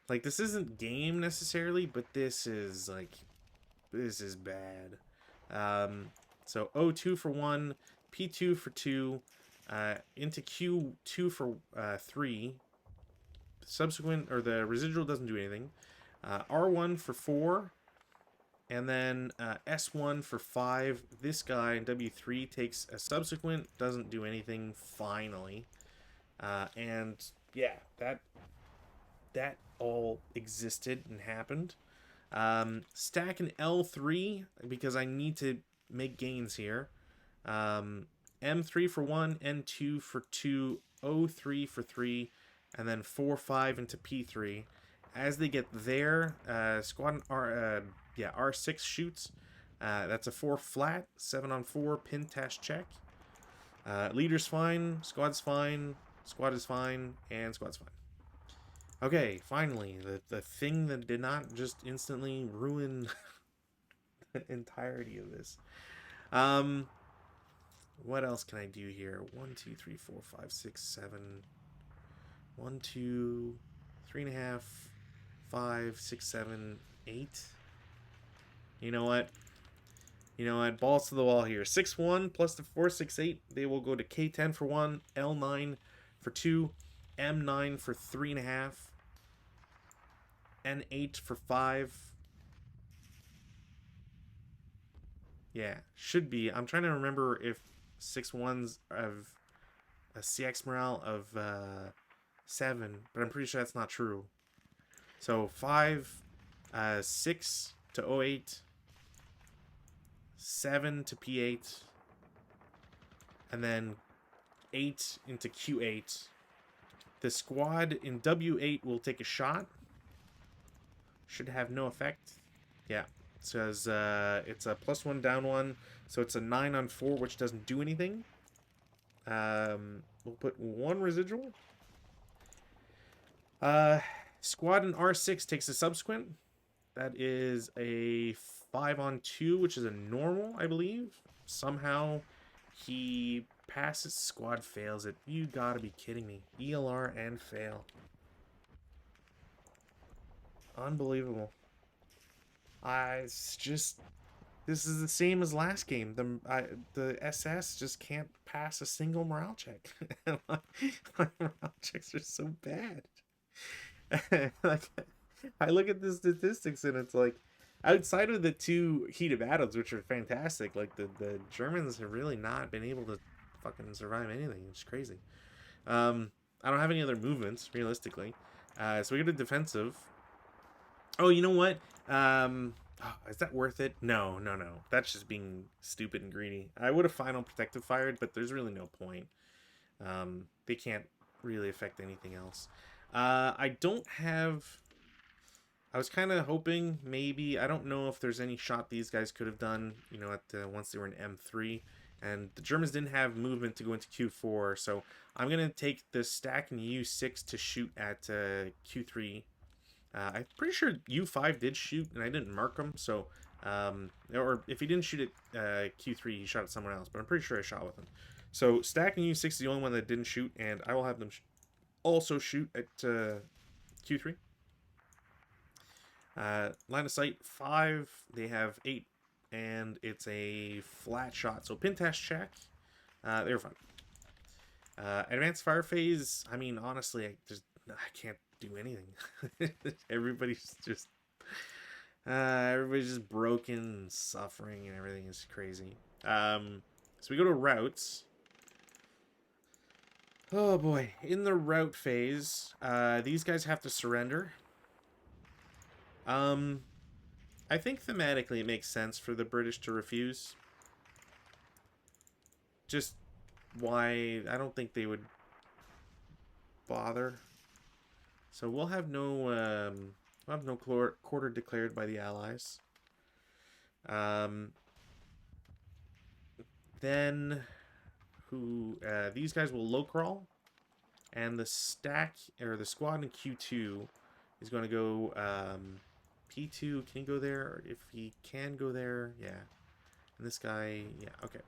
like, this isn't game necessarily, but this is like This is bad. So O2 for 1, P2 for 2, into Q2 for 3. Subsequent, or the residual doesn't do anything. R1 for 4, and then S1 for 5. This guy in W3 takes a subsequent, doesn't do anything, finally. And yeah, that all existed and happened. Stack an L3 because I need to make gains here. M3 for 1, N2 for 2, O3 for 3, and then 4, 5 into P3. As they get there, squad R6 shoots. That's a 4 flat, 7 on 4, pin task check. Leader's fine, squad's fine, squad is fine, and squad's fine. Okay, finally, the thing that did not just instantly ruin the entirety of this. What else can I do here? 1, 2, 3, 4, 5, 6, 7. 1, 2, 3.5, 5, 6, 7, 8. You know what? You know what? Balls to the wall here. 6-1 plus the 4, 6, 8. They will go to K10 for 1, L9 for 2, M9 for 3.5, N8 for 5. Yeah, should be. I'm trying to remember if 6-1s of a CX morale of 7, but I'm pretty sure that's not true. So 5, 6 to 08, 7 to P8, and then 8 into Q8. The squad in W8 will take a shot. Should have no effect. Yeah, it says it's a +1 down 1, so it's a 9 on 4, which doesn't do anything. We'll put 1 residual. Squad in R6 takes a subsequent. That is a 5 on 2, which is a normal, I believe. Somehow he passes, squad fails it. You gotta be kidding me. ELR and fail. Unbelievable. It's just, this is the same as last game. The SS just can't pass a single morale check. my morale checks are so bad. Like, I look at the statistics and it's like, outside of the 2 heated battles, which are fantastic, like the Germans have really not been able to fucking survive anything. It's crazy. I don't have any other movements realistically, so we go to defensive. Oh, you know what? Is that worth it? No. That's just being stupid and greedy. I would have final protective fired, but there's really no point. They can't really affect anything else. I don't have... I was kind of hoping maybe... I don't know if there's any shot these guys could have done, you know, once they were in M3. And the Germans didn't have movement to go into Q4, so I'm going to take the stack in U6 to shoot at Q3. I'm pretty sure U5 did shoot, and I didn't mark him, so... or if he didn't shoot at Q3, he shot at someone else, but I'm pretty sure I shot with him. So stack in U6 is the only one that didn't shoot, and I will have them also shoot at Q3. Line of sight 5, they have 8, and it's a flat shot. So pin task check, they were fine. Advanced fire phase, I mean, honestly, I can't do anything. Everybody's just broken and suffering, and everything is crazy. So we go to routes. Oh boy, in the route phase, these guys have to surrender. I think thematically it makes sense for the British to refuse. Just why, I don't think they would bother. So we'll have no quarter declared by the Allies. Then these guys will low crawl, and the stack or the squad in Q2 is going to go P2. Can he go there? If he can go there, yeah. And this guy, yeah, okay.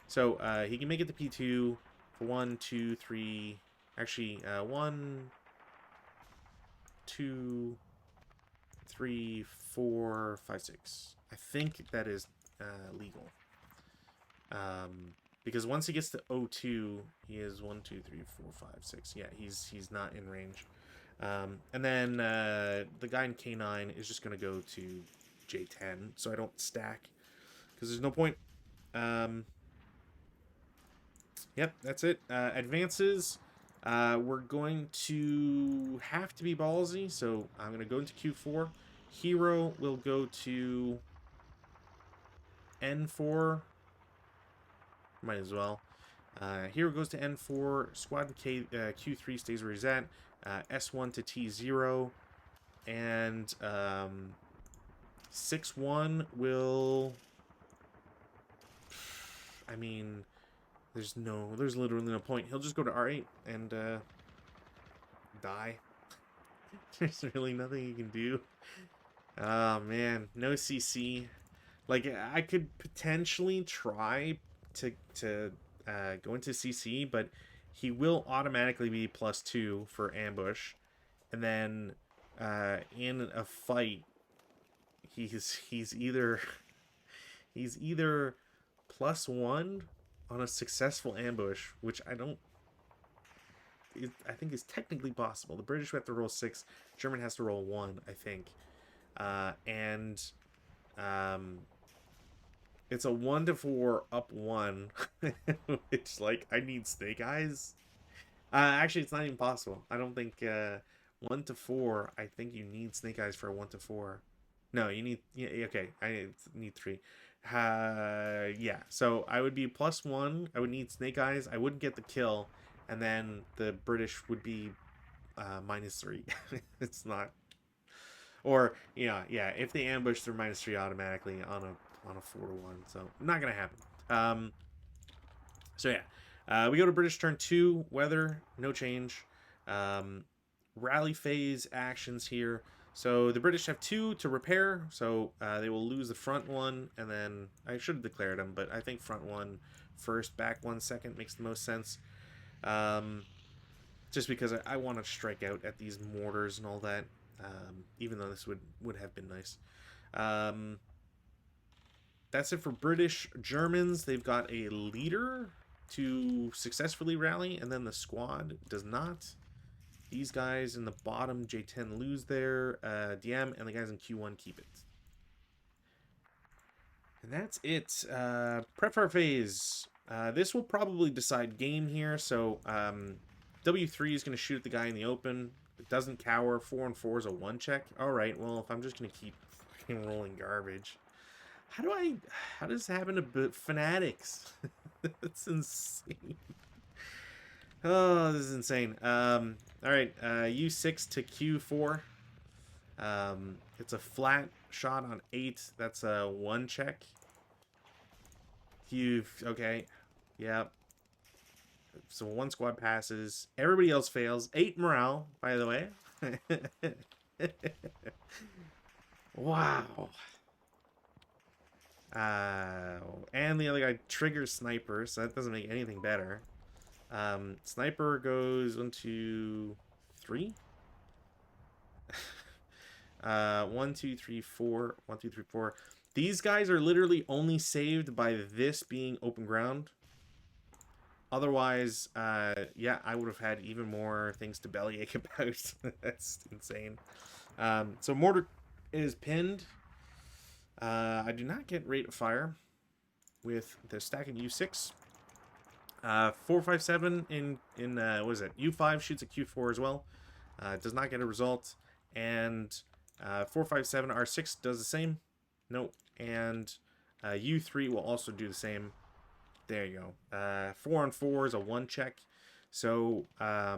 So he can make it to P2 for 1, 2, 3. Actually, 1, 2, 3, 4, 5, 6. I think that is legal. Because once he gets to O2, he is 1, 2, 3, 4, 5, 6. Yeah, he's not in range. And then the guy in K9 is just going to go to J10, so I don't stack, because there's no point. Yep, that's it. Advances. We're going to have to be ballsy, so I'm going to go into Q4. Hero will go to N4. Might as well. Hero goes to N4. Squad K, Q3 stays where he's at. S1 to T0. And 6-1 will... I mean, there's literally no point. He'll just go to R8 and die. There's really nothing you can do. Oh, man. No CC. Like, I could potentially try to go into CC, but he will automatically be +2 for ambush. And then in a fight, he's either +1 on a successful ambush, which I think is technically possible. The British have to roll 6, German has to roll 1, I think. It's a 1-4 up 1, which, like, I need snake eyes. Actually, it's not even possible. I don't think 1-4. I think you need snake eyes for a 1-4. No, you need, yeah, okay. I need 3. Yeah. So I would be +1. I would need snake eyes. I wouldn't get the kill, and then the British would be -3. It's not. Or yeah. If they ambush, they're -3 automatically on a 4-1. So not gonna happen. So yeah, we go to British turn 2. Weather, no change. Rally phase actions here. So the British have 2 to repair, so they will lose the front one, and then I should have declared them, but I think front 1 first, back 1 second makes the most sense. Just because I want to strike out at these mortars and all that, even though this would have been nice. That's it for British. Germans, they've got a leader to successfully rally, and then the squad does not. These guys in the bottom, J10, lose their DM, and the guys in Q1 keep it. And that's it. Prep fire phase. This will probably decide game here. So W3 is going to shoot at the guy in the open. It doesn't cower. 4 and 4 is a 1 check. All right, well, if I'm just going to keep fucking rolling garbage. How does this happen to Fanatics? That's insane. Oh, this is insane. All right, U6 to Q4. It's a flat shot on 8. That's a 1 check. Okay. Yep. So 1 squad passes. Everybody else fails. 8 morale, by the way. Wow. And the other guy triggers sniper, so that doesn't make anything better. Sniper goes 1, 2, 3. 1, 2, 3, 4. 1, 2, 3, 4. These guys are literally only saved by this being open ground. Otherwise, yeah, I would have had even more things to bellyache about. That's insane. So mortar is pinned. I do not get rate of fire with the stack in U6. 457 in what is it? U5 shoots at Q4 as well. Does not get a result. And 457 R6 does the same. Nope. And U3 will also do the same. There you go. 4 on 4 is a 1 check. So I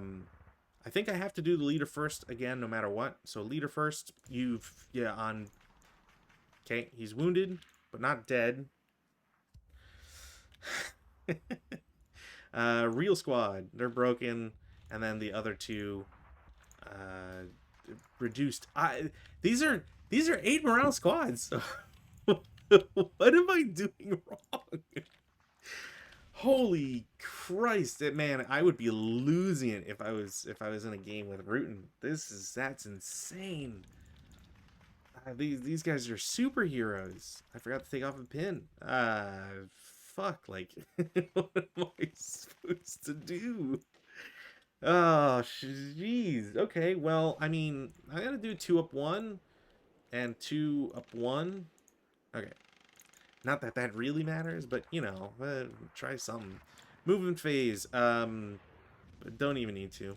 think I have to do the leader first again, no matter what. So leader first. On. Okay, he's wounded, but not dead. Real squad, they're broken, and then the other 2 reduced. These are 8 morale squads. What am I doing wrong? Holy Christ, man! I would be losing it if I was in a game with Rutan. That's insane. These guys are superheroes. I forgot to take off the pin. Fuck, like, what am I supposed to do? Oh, jeez. Okay, well, I mean, I gotta do 2 up 1 and 2 up 1. Okay. Not that that really matters, but, you know, try something. Movement phase. Don't even need to.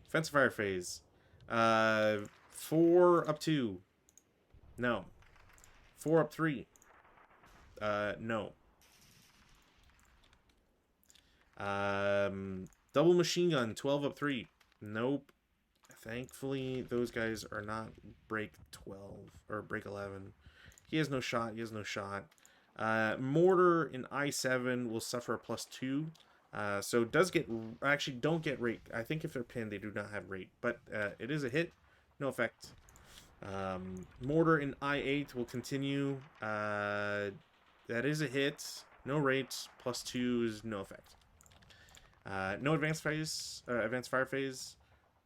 Defensive fire phase. 4 up 2. No. 4 up 3. No. Double machine gun, 12 up 3. Nope. Thankfully, those guys are not break 12 or break 11. He has no shot. He has no shot. Mortar in I7 will suffer a +2. So does get... Actually, don't get rate. I think if they're pinned, they do not have rate. But it is a hit. No effect. Mortar in I8 will continue. That is a hit. No rate. +2 is no effect. No advanced phase. Advanced fire phase.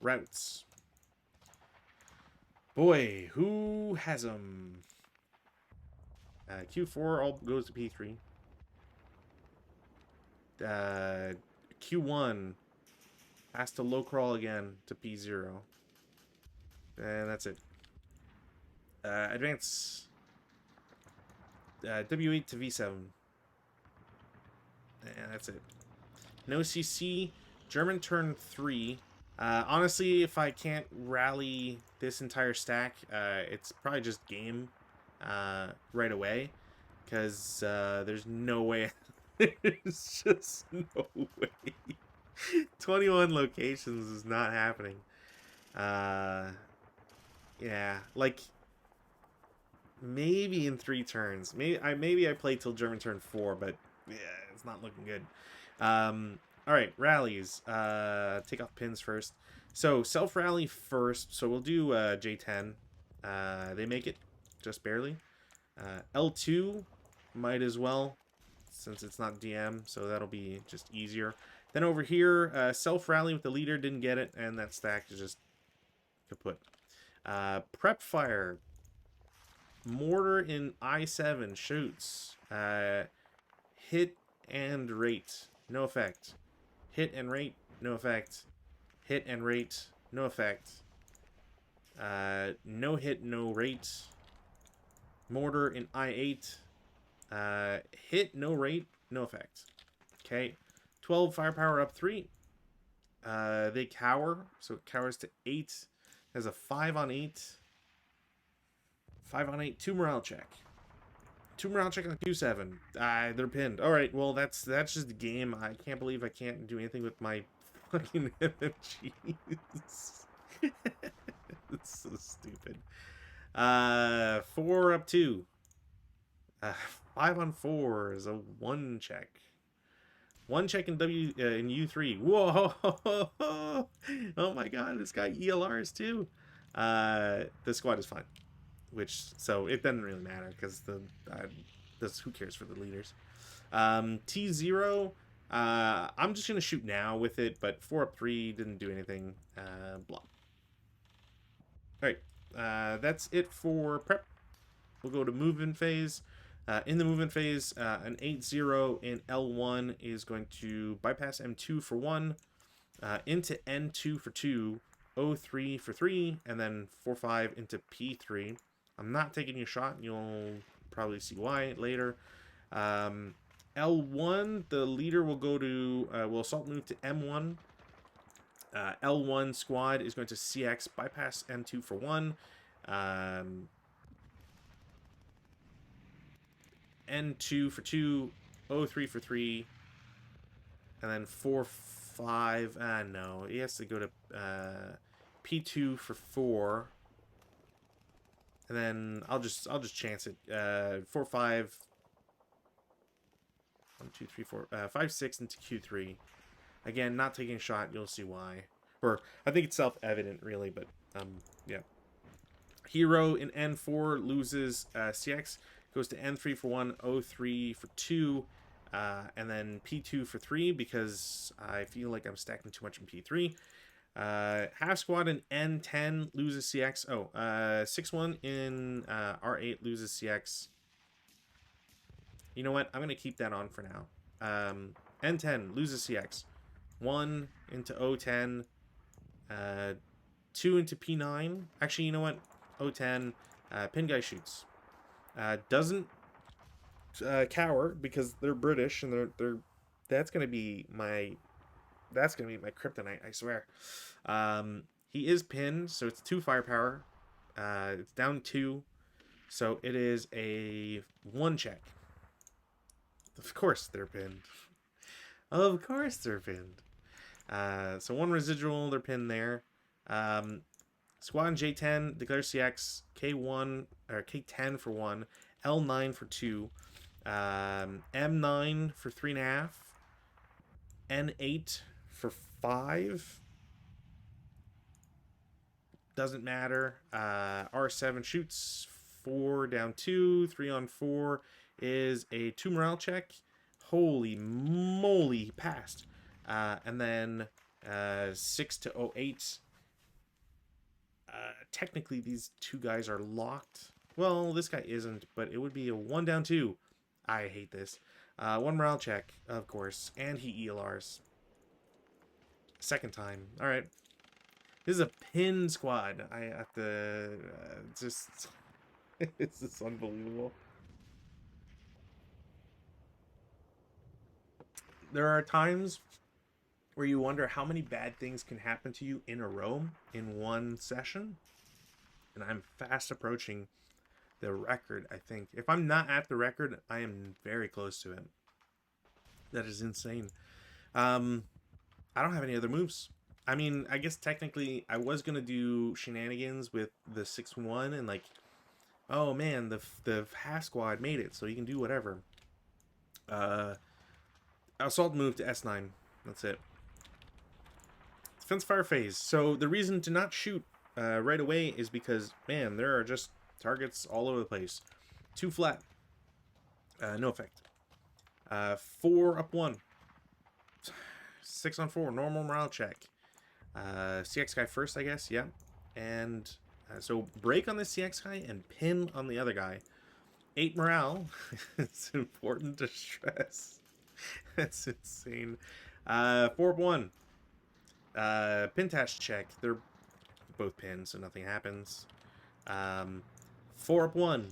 Routes. Boy, who has them? Q4 all goes to P3. Q1 has to low crawl again to P0. And that's it. Advance. W8 to V7. And that's it. No CC. German turn 3. Honestly, if I can't rally this entire stack, it's probably just game right away. Because there's no way. There's just no way. 21 locations is not happening. Yeah, like maybe in 3 turns. Maybe I play till German turn 4, but yeah, it's not looking good. All right, rallies. Take off pins first. So self rally first. So we'll do J10. They make it just barely. L2 might as well, since it's not DM, so that'll be just easier. Then over here, self rally with the leader, didn't get it, and that stack is just kaput. Prep fire. Mortar in I7 shoots. Hit and rate, no effect. Hit and rate, no effect. Hit and rate, no effect. No hit, no rate. Mortar in I8. Hit, no rate, no effect. Okay. 12 firepower up 3. They cower, so it cowers to 8. Has a 5 on 8. 5 on 8, 2 morale check. 2 morale check on Q7. They're pinned. Alright, well, that's just the game. I can't believe I can't do anything with my fucking MMGs. It's so stupid. 4 up 2. 5 on 4 is a 1 check. 1 check in in U3. Whoa! Oh my god, it's got ELRs too. The squad is fine. So it doesn't really matter because who cares for the leaders. T0, I'm just gonna shoot now with it, but 4 up 3 didn't do anything. Blah. All right, that's it for prep. We'll go to movement phase. In the movement phase, an 8-0 in L1 is going to bypass M2 for 1, into N2 for 2, O3 for 3, and then 4-5 into P3. I'm not taking a shot. You'll probably see why later. L1, the leader will go to, will assault move to M1. L1 squad is going to CX, bypass M2 for 1. N2 for 2, O3 for 3, and then 4-5. No, he has to go to P2 for 4. And then I'll just chance it. 4-5. 1, 2, 3, 4. 5-6 into Q3. Again, not taking a shot. You'll see why. Or I think it's self-evident, really. But yeah. Hero in N4 loses CX. Goes to N3 for 1, O3 for 2, and then P2 for 3 because I feel like I'm stacking too much in P3. Half squad in N10 loses CX. Oh, 6-1 in R8 loses CX. You know what? I'm going to keep that on for now. N10 loses CX. 1 into O10. 2 into P9. Actually, you know what? O10. Pin guy shoots. Doesn't cower because they're British and they're that's gonna be my kryptonite, I swear. He is pinned, so it's 2 firepower. It's down 2, so it is a 1 check. Of course they're pinned. Of course they're pinned. So 1 residual, they're pinned there. Squad J10 declares CX, K1 or K10 for 1, L9 for 2, M9 for 3.5, N8 for 5. Doesn't matter. R7 shoots 4 down 2, 3 on 4 is a 2 morale check. Holy moly, he passed. And then 6 to 08. Technically, these 2 guys are locked. Well, this guy isn't, but it would be a 1 down 2. I hate this. 1 morale check, of course, and he ELRs. Second time. All right. This is a pin squad. I have to just. It's just unbelievable. There are times where you wonder how many bad things can happen to you in a row in one session. And I'm fast approaching the record, I think. If I'm not at the record, I am very close to it. That is insane. I don't have any other moves. I mean, I guess technically I was going to do shenanigans with the 6-1 and like, oh man, the half squad made it, so you can do whatever. Assault move to S9. That's it. Defense fire phase. So the reason to not shoot right away is because, man, there are just targets all over the place. 2 flat. No effect. 4 up 1. 6 on 4. Normal morale check. CX guy first, I guess. Yeah. And so break on the CX guy and pin on the other guy. 8 morale. It's important to stress. That's insane. 4 up 1. Pin tash check. They're both pinned, so nothing happens. 4 up 1.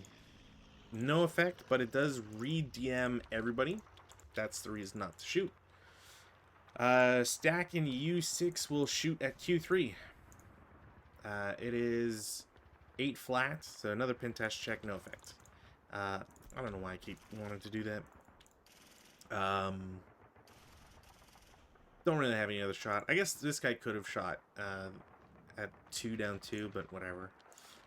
No effect, but it does re-DM everybody. That's the reason not to shoot. Stack in U6 will shoot at Q3. It is 8 flat, so another pin test check, no effect. I don't know why I keep wanting to do that. Don't really have any other shot. I guess this guy could have shot at 2 down 2, but whatever.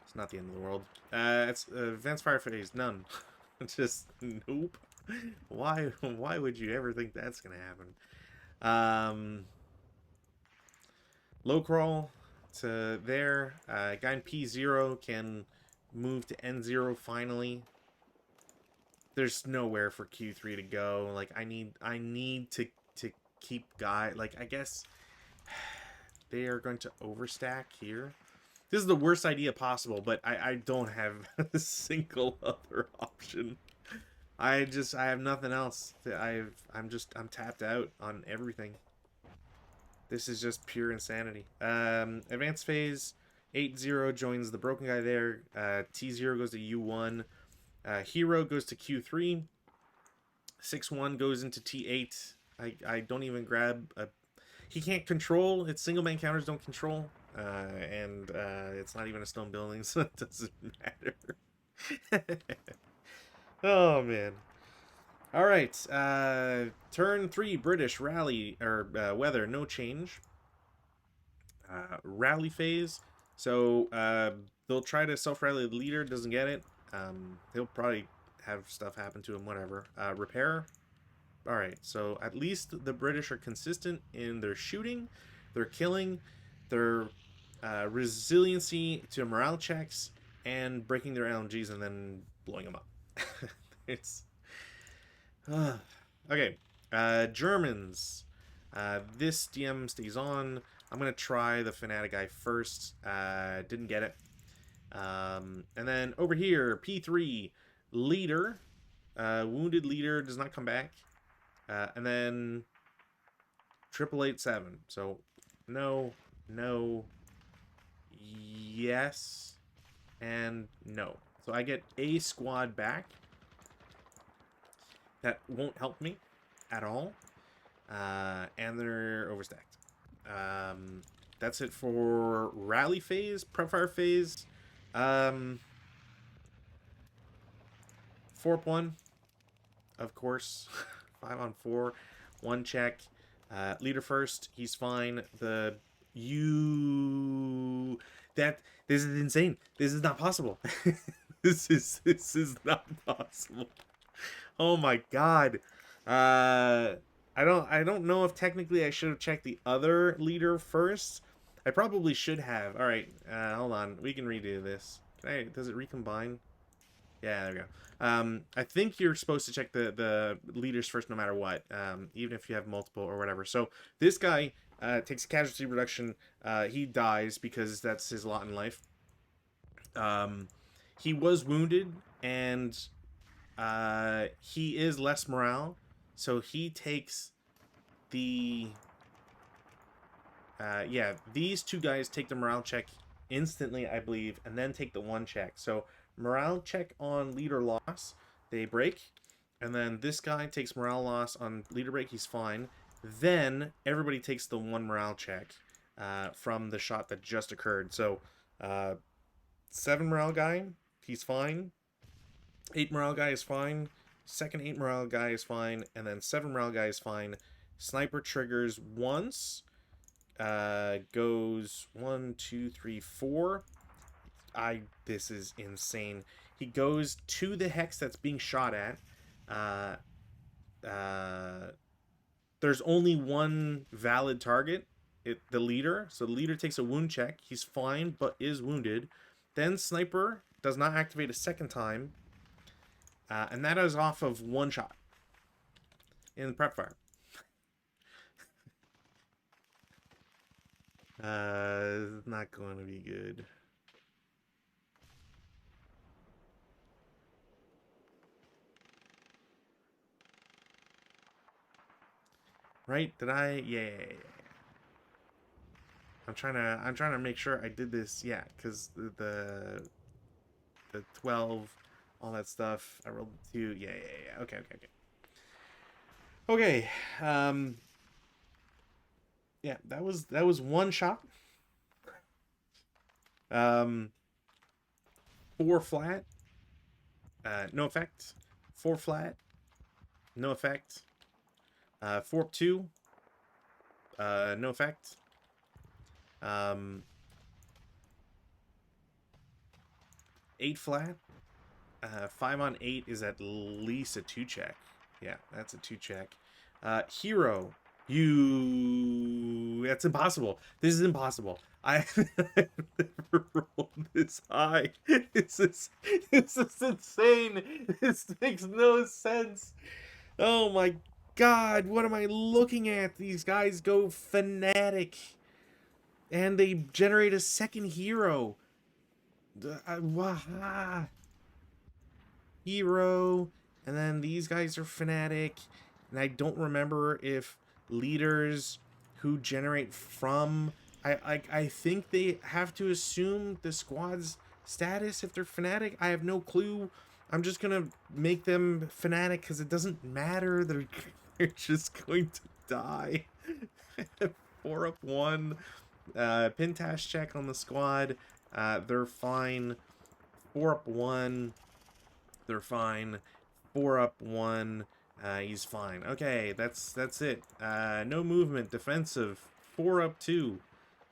It's not the end of the world. It's advanced fire phase, none. Just nope. Why would you ever think that's gonna happen? Low crawl to there. Guy in P0 can move to N0 finally. There's nowhere for Q3 to go. Like I need to keep guy. Like I guess they are going to overstack here. This is the worst idea possible, but I don't have a single other option. I have nothing else. I'm tapped out on everything. This is just pure insanity. Advanced phase, 8-0 joins the broken guy there. T0 goes to U1. Hero goes to Q3. 6-1 goes into T8. I don't even grab a... He can't control. Its single man counters don't control. And it's not even a stone building, so it doesn't matter. Oh, man. All right. Turn 3, British, rally, or weather, no change. Rally phase. So they'll try to self-rally the leader, doesn't get it. He'll probably have stuff happen to him, whatever. Repair. All right, so at least the British are consistent in their shooting, their killing, their resiliency to morale checks, and breaking their LMGs and then blowing them up. It's... okay, Germans. This DM stays on. I'm going to try the Fanatic guy first. Didn't get it. And then over here, P3, Leader. Wounded Leader does not come back. And then 887. So, no, no, yes, and no. So I get a squad back. That won't help me at all. And they're overstacked. That's it for rally phase, prep fire phase. 4-1, of course. 5-on-4, 1 check. Leader first, he's fine. This is insane. This is not possible. this is not possible. Oh my god. I don't know if technically I should have checked the other leader first. I probably should have. All right, hold on. We can redo this. Does it recombine? Yeah, there we go. I think you're supposed to check the leaders first no matter what, even if you have multiple or whatever. So this guy takes a casualty reduction. He dies because that's his lot in life. He was wounded, and he is less morale, so he takes the... yeah, these two guys take the morale check instantly, I believe, and then take the 1 check. So morale check on leader loss, they break, and then this guy takes morale loss on leader break, he's fine. Then everybody takes the 1 morale check from the shot that just occurred. So 7 morale guy, he's fine. 8 morale guy is fine. Second 8 morale guy is fine, and then 7 morale guy is fine. Sniper triggers once. Goes 1, 2, 3, 4. This is insane. He goes to the hex that's being shot at. There's only 1 valid target, the leader. So the leader takes a wound check. He's fine, but is wounded. Then sniper does not activate a second time. And that is off of 1 shot in prep fire. Not going to be good. Right? Did I? Yeah. I'm trying to make sure I did this. Yeah, because the 12, all that stuff. I rolled 2. Yeah. Okay. Okay. Yeah, that was 1 shot. 4 flat. No effect. 4 flat. No effect. 4-2. No effect. 8 flat. 5-on-8 is at least a 2 check. Yeah, that's a 2 check. Hero. That's impossible. This is impossible. I've never rolled this high. This is insane. This makes no sense. Oh my god, what am I looking at? These guys go fanatic. And they generate a second hero. Hero. And then these guys are fanatic. And I don't remember if leaders who generate from... I think they have to assume the squad's status if they're fanatic. I have no clue. I'm just going to make them fanatic because it doesn't matter. They're just going to die. 4-up-1. Pintash check on the squad. They're fine. 4-up-1. They're fine. 4-up-1. He's fine. Okay, that's it. No movement. Defensive. 4-up-2.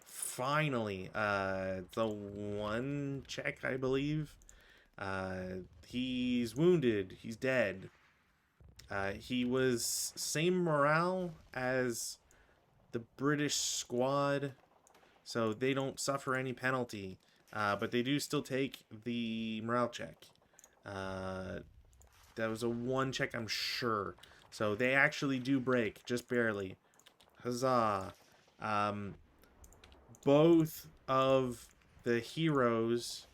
Finally. It's a 1 check, I believe. He's wounded. He's dead. He was same morale as the British squad, so they don't suffer any penalty. But they do still take the morale check. That was a 1 check, I'm sure. So they actually do break, just barely. Huzzah. both of the heroes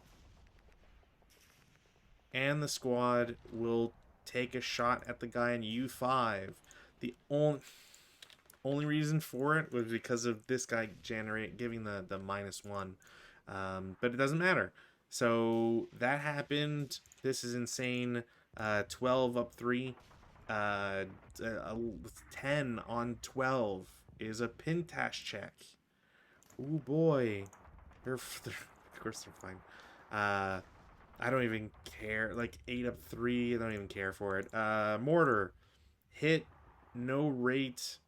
and the squad will take a shot at the guy in U5. The only reason for it was because of this guy giving the -1. But it doesn't matter. So that happened. This is insane. 12 up 3. 10 on 12 is a Pintash check. Oh boy. Of course they're fine. I don't even care. Like 8 up 3. I don't even care for it. Mortar. Hit. No rate.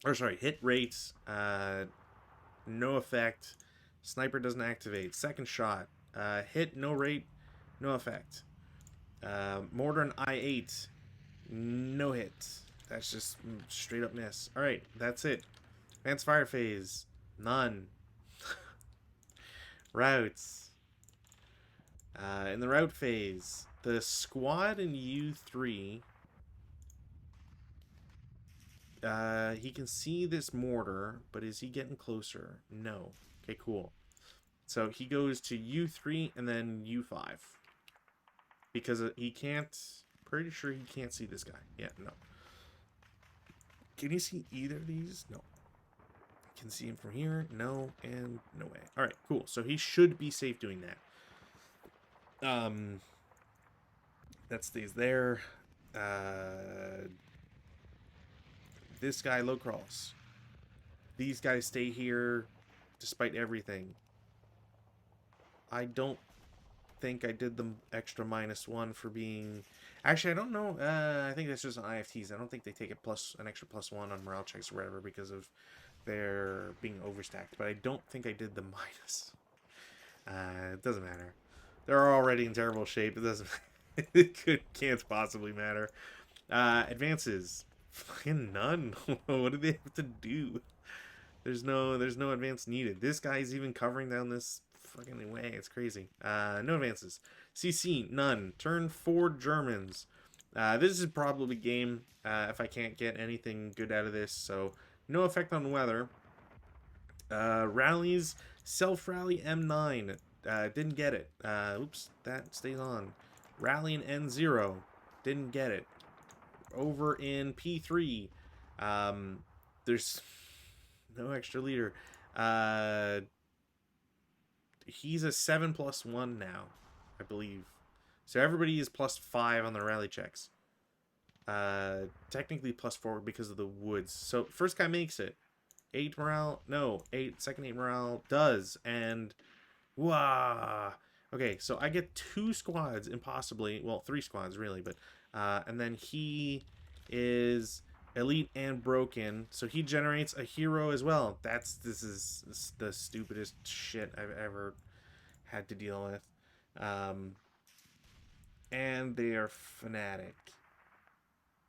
Or sorry, hit rates. No effect. Sniper doesn't activate. Second shot. Hit, no rate, no effect. Mortar and I8. No hit. That's just straight up miss. Alright, that's it. Advanced fire phase. None. Routes. In the route phase, the squad in U3... he can see this mortar, but is he getting closer? No. Okay, cool. So he goes to U3 and then U5. Because he can't... Pretty sure he can't see this guy. Yeah, no. Can he see either of these? No. Can see him from here? No, and no way. Alright, cool. So he should be safe doing that. That stays there. This guy low crawls. These guys stay here despite everything. I don't think I did the extra -1 for being... Actually, I don't know. I think that's just on IFTs. I don't think they take an extra +1 on morale checks or whatever because of their being overstacked. But I don't think I did the minus. It doesn't matter. They're already in terrible shape. It doesn't... it can't possibly matter. Advances. Fucking none. What do they have to do? There's no advance needed. This guy's even covering down this fucking way. It's crazy. No advances. CC, none. Turn 4 Germans. This is probably game if I can't get anything good out of this. So, no effect on weather. Rallies, self-rally M9. Didn't get it. Oops, that stays on. Rally in N0. Didn't get it. Over in P3, there's no extra leader. He's a 7+1 now, I believe. So everybody is +5 on the rally checks. Technically +4 because of the woods. So first guy makes it. 8 morale. No, 8. Second 8 morale does. And wow. Okay, so I get 2 squads, impossibly. Well, 3 squads really, but and then he is elite and broken, so he generates a hero as well. This is the stupidest shit I've ever had to deal with. And they are fanatic,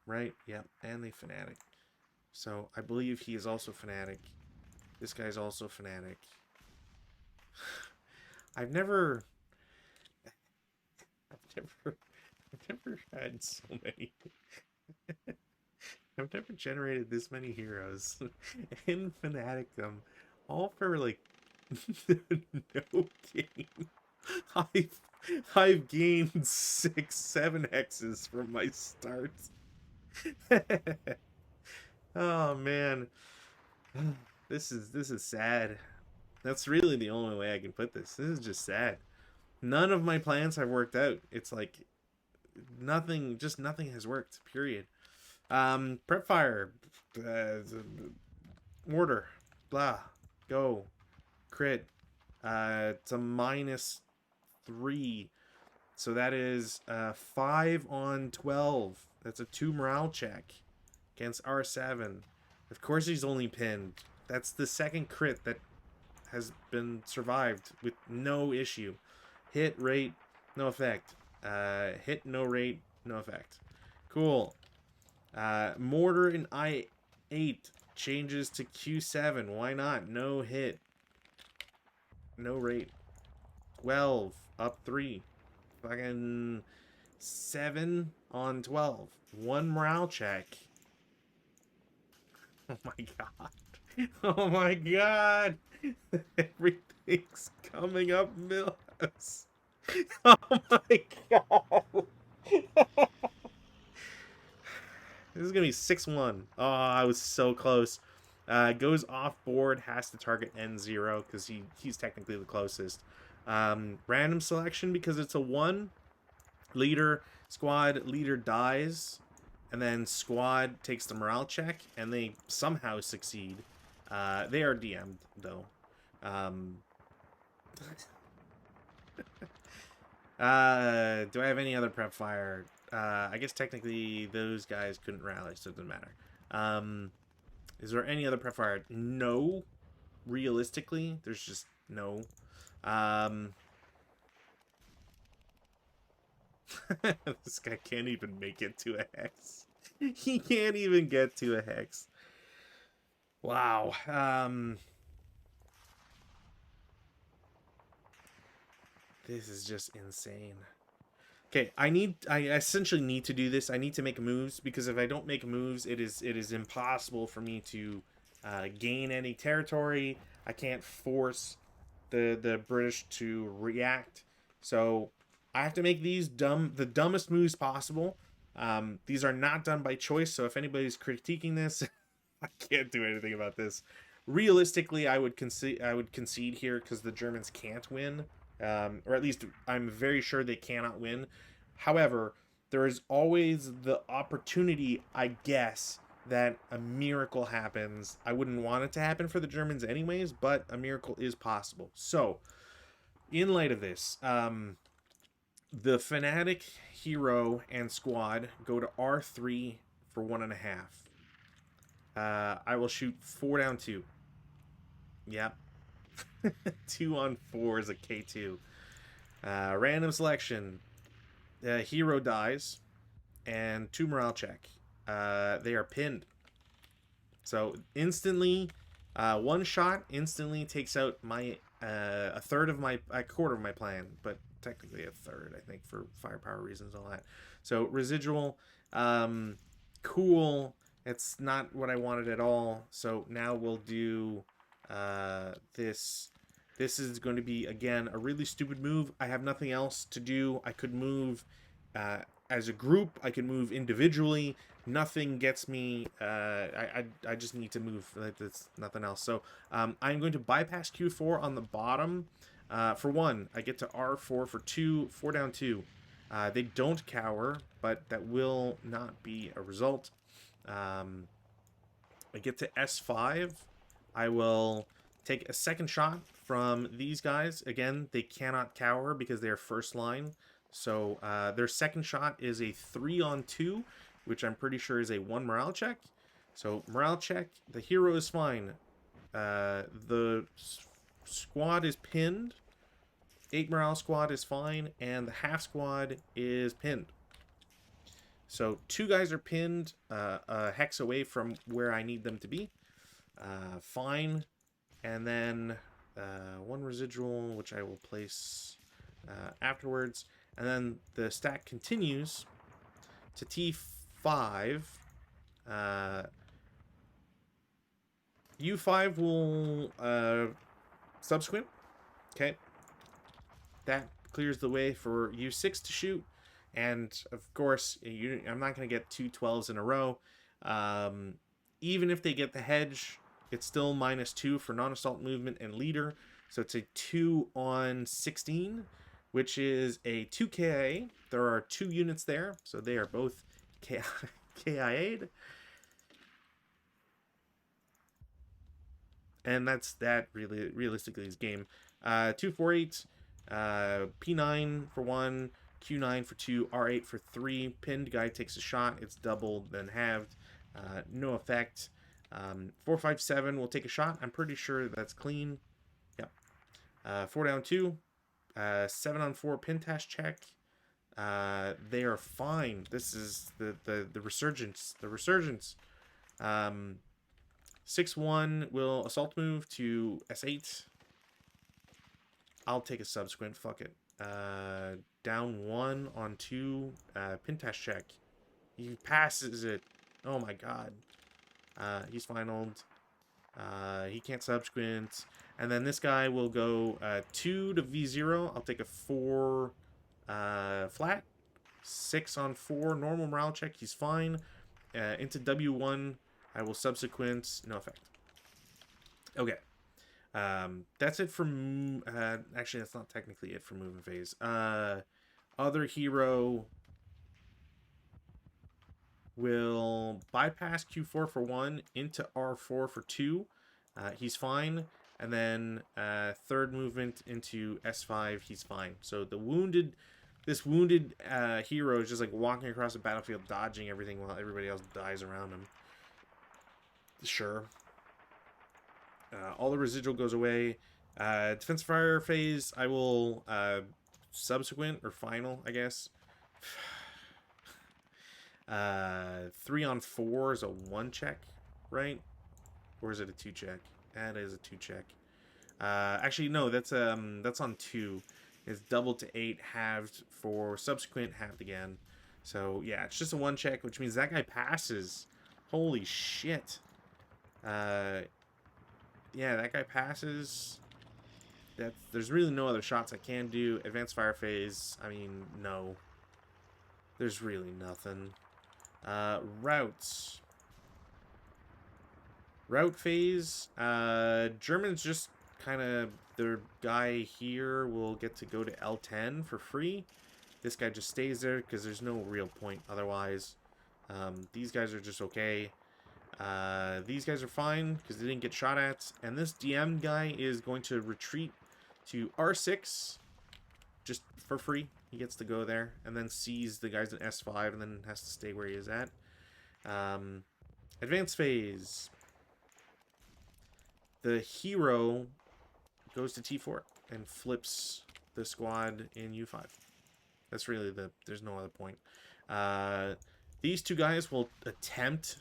right? Yep, and they fanatic. So I believe he is also fanatic. This guy's also fanatic. I've never had so many. I've never generated this many heroes and fanatic them all for like no gain. I've gained 6-7 hexes from my start. Oh man, this is sad. That's really the only way I can put this. This is just sad. None of my plans have worked out. It's like nothing has worked, period. Prep fire, mortar, blah, go, crit. It's a -3, so that is 5 on 12. That's a 2 morale check against R7. Of course he's only pinned. That's the second crit that has been survived with no issue. Hit rate, no effect. Hit, no rate, no effect. Cool. Mortar in I8 changes to Q7. Why not? No hit. No rate. 12. Up 3. Fucking 7 on 12. 1 morale check. Oh my god. Oh my god. Everything's coming up, Milhouse. Oh my god. This is gonna be 6-1. Oh, I was so close. Goes off board, has to target N0 because he's technically the closest. Random selection because it's a 1. Squad leader dies, and then squad takes the morale check, and they somehow succeed. They are DM'd, though. Do I have any other prep fire? I guess technically those guys couldn't rally, so it doesn't matter. Is there any other prep fire? No. Realistically, there's just no. This guy can't even make it to a hex. He can't even get to a hex. Wow. This is just insane. Okay, I essentially need to do this. I need to make moves because if I don't make moves, it is impossible for me to gain any territory. I can't force the British to react. So I have to make the dumbest moves possible. These are not done by choice. So if anybody's critiquing this, I can't do anything about this. Realistically, I would concede here because the Germans can't win. Or at least I'm very sure they cannot win. However, there is always the opportunity, I guess, that a miracle happens. I wouldn't want it to happen for the Germans anyways, but a miracle is possible. So, in light of this, the Fanatic, Hero, and Squad go to R3 for 1.5. I will shoot 4 down 2. Yep. 2 on 4 is a K2. Random selection. Hero dies. And 2 morale check. They are pinned. So instantly, 1 shot instantly takes out my a quarter of my plan, but technically a third, I think, for firepower reasons and all that. So residual, cool. It's not what I wanted at all. So now we'll do this. This is going to be, again, a really stupid move. I have nothing else to do. I could move as a group. I could move individually. Nothing gets me. I just need to move. That's nothing else. So I'm going to bypass Q4 on the bottom. For 1, I get to R4 for 2. 4 down 2. They don't cower, but that will not be a result. I get to S5. I will take a second shot from these guys. Again, they cannot cower because they're first line. So their second shot is a 3 on 2, which I'm pretty sure is a 1 morale check. So morale check. The hero is fine. The squad is pinned. 8 morale squad is fine. And the half squad is pinned. So 2 guys are pinned a hex away from where I need them to be. Fine. And then 1 residual, which I will place afterwards. And then the stack continues to T5. U5 will subsequent. Okay. That clears the way for U6 to shoot. And, of course, I'm not going to get 2 12s in a row. Even if they get the hedge, it's still -2 for non-assault movement and leader. So it's a 2 on 16, which is a 2 KIA. There are 2 units there, so they are both KIA'd. And that's that really realistically is game. 248, P9 for 1, Q9 for 2, R8 for 3. Pinned guy takes a shot. It's doubled, then halved. No effect. 457 will take a shot. I'm pretty sure that's clean. Yep. 4 down 2. 7 on 4 Pintash check. They are fine. This is the resurgence. The resurgence. 6-1 will assault move to S8. I'll take a subsequent. Fuck it. Down 1 on 2 Pintash check. He passes it. Oh my god. He's finaled. He can't subsequent. And then this guy will go 2 to V0. I'll take a 4 flat. 6 on 4. Normal morale check. He's fine. Into W1. I will subsequent. No effect. Okay. That's it for... actually, that's not technically it for movement phase. Other hero will bypass Q4 for 1 into R4 for 2. He's fine. And then third movement into S5, he's fine. So this wounded hero is just like walking across the battlefield, dodging everything while everybody else dies around him. Sure. All the residual goes away. Defense fire phase, I will subsequent or final, I guess. 3 on 4 is a 1 check, right? Or is it a 2 check? That is a 2 check. Actually, no, that's on 2. It's doubled to 8, halved for subsequent, halved again. So yeah, it's just a 1 check, which means that guy passes. Holy shit. Yeah, that guy passes. There's really no other shots I can do. Advanced fire phase, I mean, no. There's really nothing. Routes. Route phase. Germans just kind of... Their guy here will get to go to L10 for free. This guy just stays there because there's no real point otherwise. These guys are just okay. These guys are fine because they didn't get shot at. And this DM guy is going to retreat to R6 just for free. He gets to go there and then sees the guys in S5 and then has to stay where he is at. Advanced phase. The hero goes to T4 and flips the squad in U5. That's really there's no other point. These two guys will attempt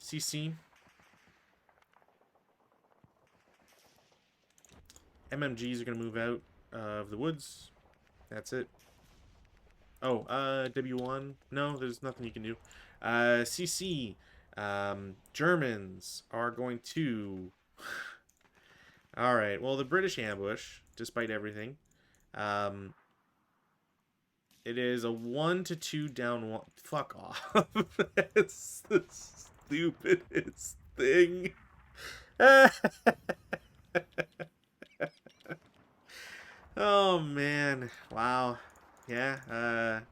CC. MMGs are going to move out of the woods. That's it. Oh, W1. No, there's nothing you can do. CC. Germans are going to... Alright, well, the British ambush, despite everything. It is a 1 to 2 down 1. Fuck off. It's the stupidest thing. Oh, man. Wow. Yeah, that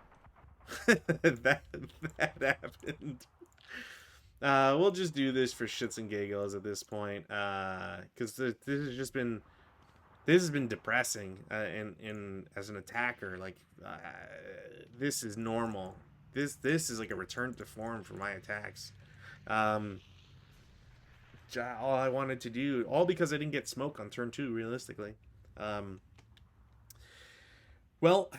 happened. We'll just do this for shits and giggles at this point, because this has been depressing. In as an attacker, like this is normal. This is like a return to form for my attacks. All I wanted to do, all because I didn't get smoke on turn 2, realistically. Well,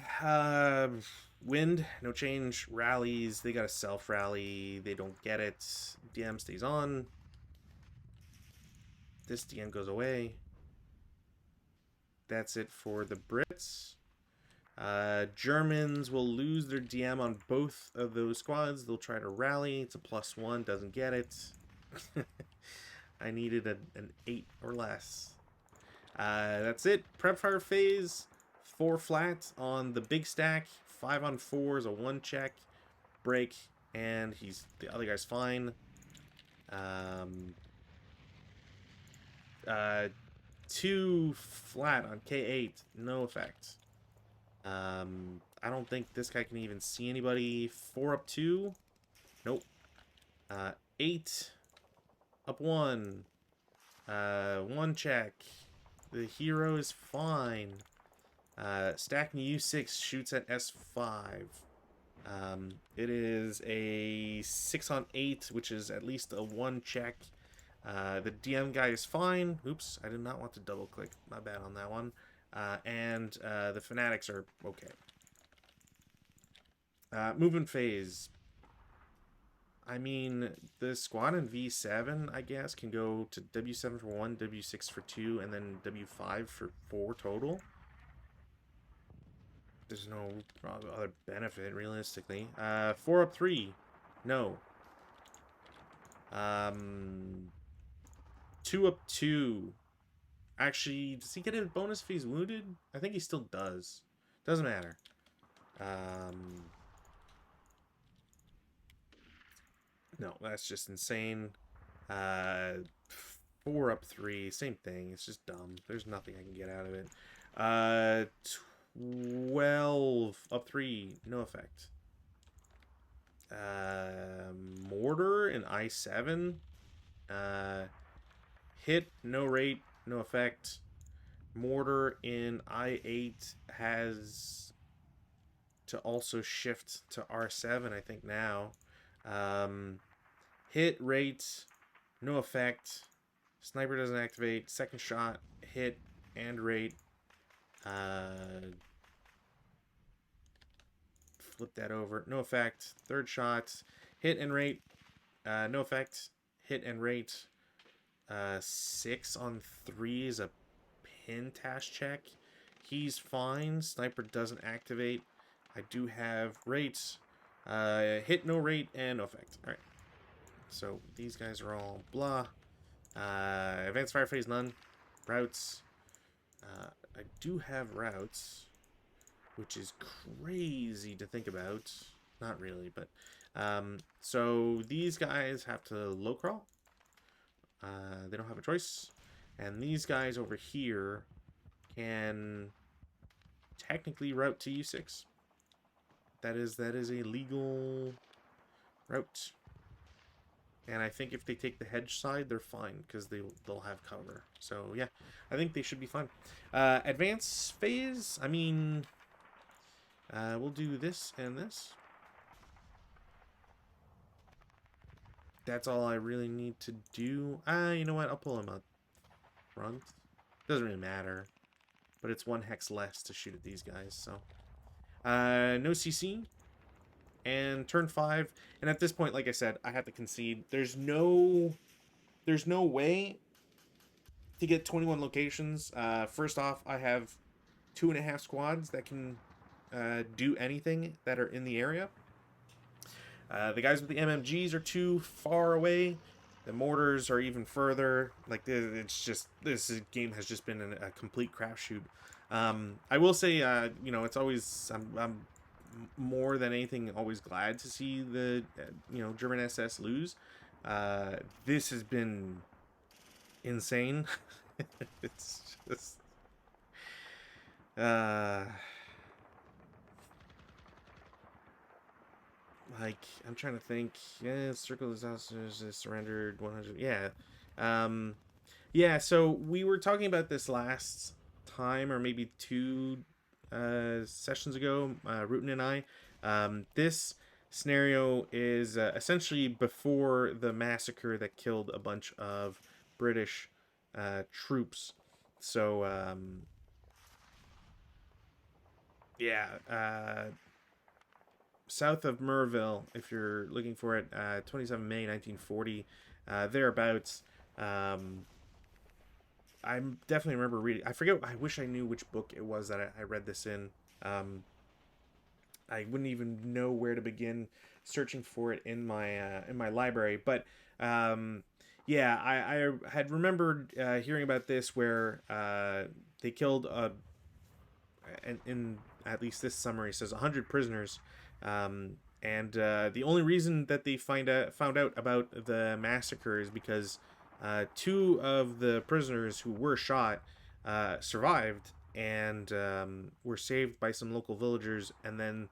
wind, no change. Rallies, they got a self-rally. They don't get it. DM stays on. This DM goes away. That's it for the Brits. Germans will lose their DM on both of those squads. They'll try to rally. It's a +1. Doesn't get it. I needed an 8 or less. That's it. Prep fire phase. 4 flat on the big stack. 5 on 4 is a 1 check. Break. And the other guy's fine. 2 flat on K8. No effect. I don't think this guy can even see anybody. 4 up 2. Nope. 8 up 1. 1 check. The hero is fine. Stacking U6 shoots at S5. It is a 6 on 8, which is at least a 1 check. The DM guy is fine. Oops, I did not want to double click. My bad on that one. And the fanatics are okay. Movement phase. I mean, the squad in V7, I guess, can go to W7 for 1, W6 for 2, and then W5 for 4 total. There's no other benefit, realistically. 4 up 3. No. 2 up 2. Actually, does he get a bonus if he's wounded? I think he still does. Doesn't matter. No, that's just insane. 4 up 3, same thing. It's just dumb. There's nothing I can get out of it. 12 up 3, no effect. Mortar in I7. Hit, no rate, no effect. Mortar in I8 has to also shift to R7, I think now. Hit, rate, no effect. Sniper doesn't activate. Second shot, hit, and rate. Flip that over. No effect. Third shot, hit and rate. No effect. Hit and rate. 6 on 3 is a pin task check. He's fine. Sniper doesn't activate. I do have rates. Hit, no rate, and no effect. Alright. So these guys are all blah. Advanced fire phase, none. Routes. I do have routes, which is crazy to think about. Not really, but so these guys have to low crawl. They don't have a choice. And these guys over here can technically route to U6. That is a legal route. And I think if they take the hedge side, they're fine because they'll have cover. So yeah, I think they should be fine. Advance phase. I mean, we'll do this and this. That's all I really need to do. You know what? I'll pull him up front. Doesn't really matter. But it's 1 hex less to shoot at these guys, so. No CC. And turn 5. And at this point, like I said, I have to concede. There's no way to get 21 locations. First off, I have 2.5 squads that can do anything that are in the area. The guys with the MMGs are too far away. The mortars are even further. Like, it's just, this game has just been a complete crapshoot. I will say, you know, it's always, I'm more than anything always glad to see the, you know, German SS lose. This has been insane. It's just, like, I'm trying to think. Yeah, Circle of Disasters is surrendered 100. Yeah. Yeah, so we were talking about this last time, or maybe 2 sessions ago, Rutin and I. This scenario is essentially before the massacre that killed a bunch of British troops. So, yeah, south of Merville, if you're looking for it, 27 May 1940, thereabouts. I definitely remember reading. I forget. I wish I knew which book it was that I read this in. I wouldn't even know where to begin searching for it in my library. But yeah, I had remembered hearing about this where they killed in at least this summary says 100 prisoners. And the only reason that they found out about the massacre is because 2 of the prisoners who were shot survived and were saved by some local villagers, and then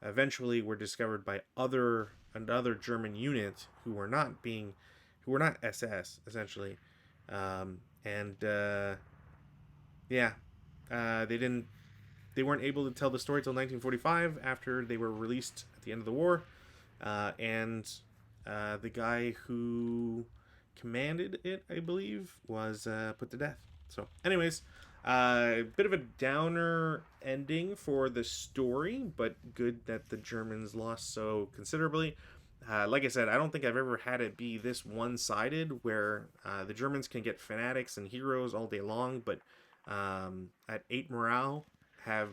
eventually were discovered by another German unit who were not SS essentially, and yeah, they weren't able to tell the story till 1945 after they were released at the end of the war, and the guy who commanded it, I believe, was put to death. So anyways, bit of a downer ending for the story, but good that the Germans lost so considerably. Like I said, I don't think I've ever had it be this one-sided where the Germans can get fanatics and heroes all day long, but at 8 morale have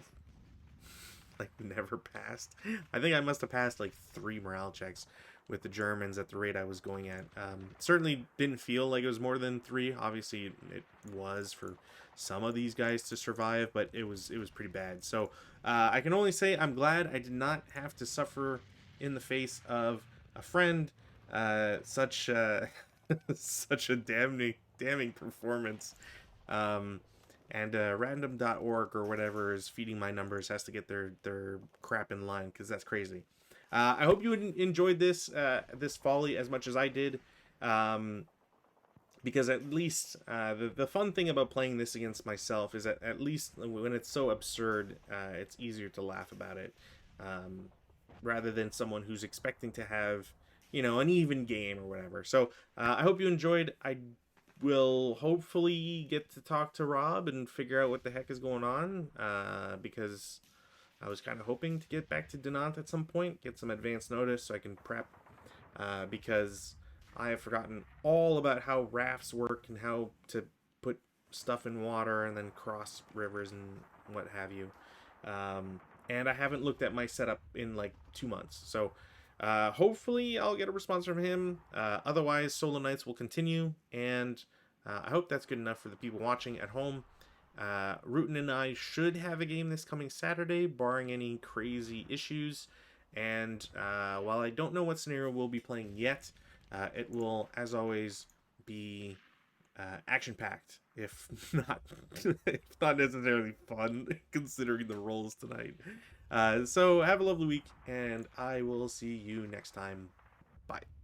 like never passed. I think I must have passed like 3 morale checks, with the Germans at the rate I was going at. Certainly didn't feel like it was more than 3. Obviously, it was for some of these guys to survive, but it was pretty bad. So I can only say I'm glad I did not have to suffer in the face of a friend. Such such a damning performance. And random.org or whatever is feeding my numbers has to get their crap in line, because that's crazy. I hope you enjoyed this folly as much as I did, because at least the fun thing about playing this against myself is that at least when it's so absurd, it's easier to laugh about it, rather than someone who's expecting to have, an even game or whatever. So I hope you enjoyed. I will hopefully get to talk to Rob and figure out what the heck is going on, because I was kind of hoping to get back to Dinant at some point, get some advance notice so I can prep, because I have forgotten all about how rafts work and how to put stuff in water and then cross rivers and what have you. And I haven't looked at my setup in like 2 months. So hopefully I'll get a response from him. Otherwise, Solo Nights will continue, and I hope that's good enough for the people watching at home. Rutin and I should have a game this coming Saturday, barring any crazy issues. And while I don't know what scenario we'll be playing yet, it will, as always, be action-packed, if not necessarily fun, considering the rolls tonight. So have a lovely week, and I will see you next time. Bye.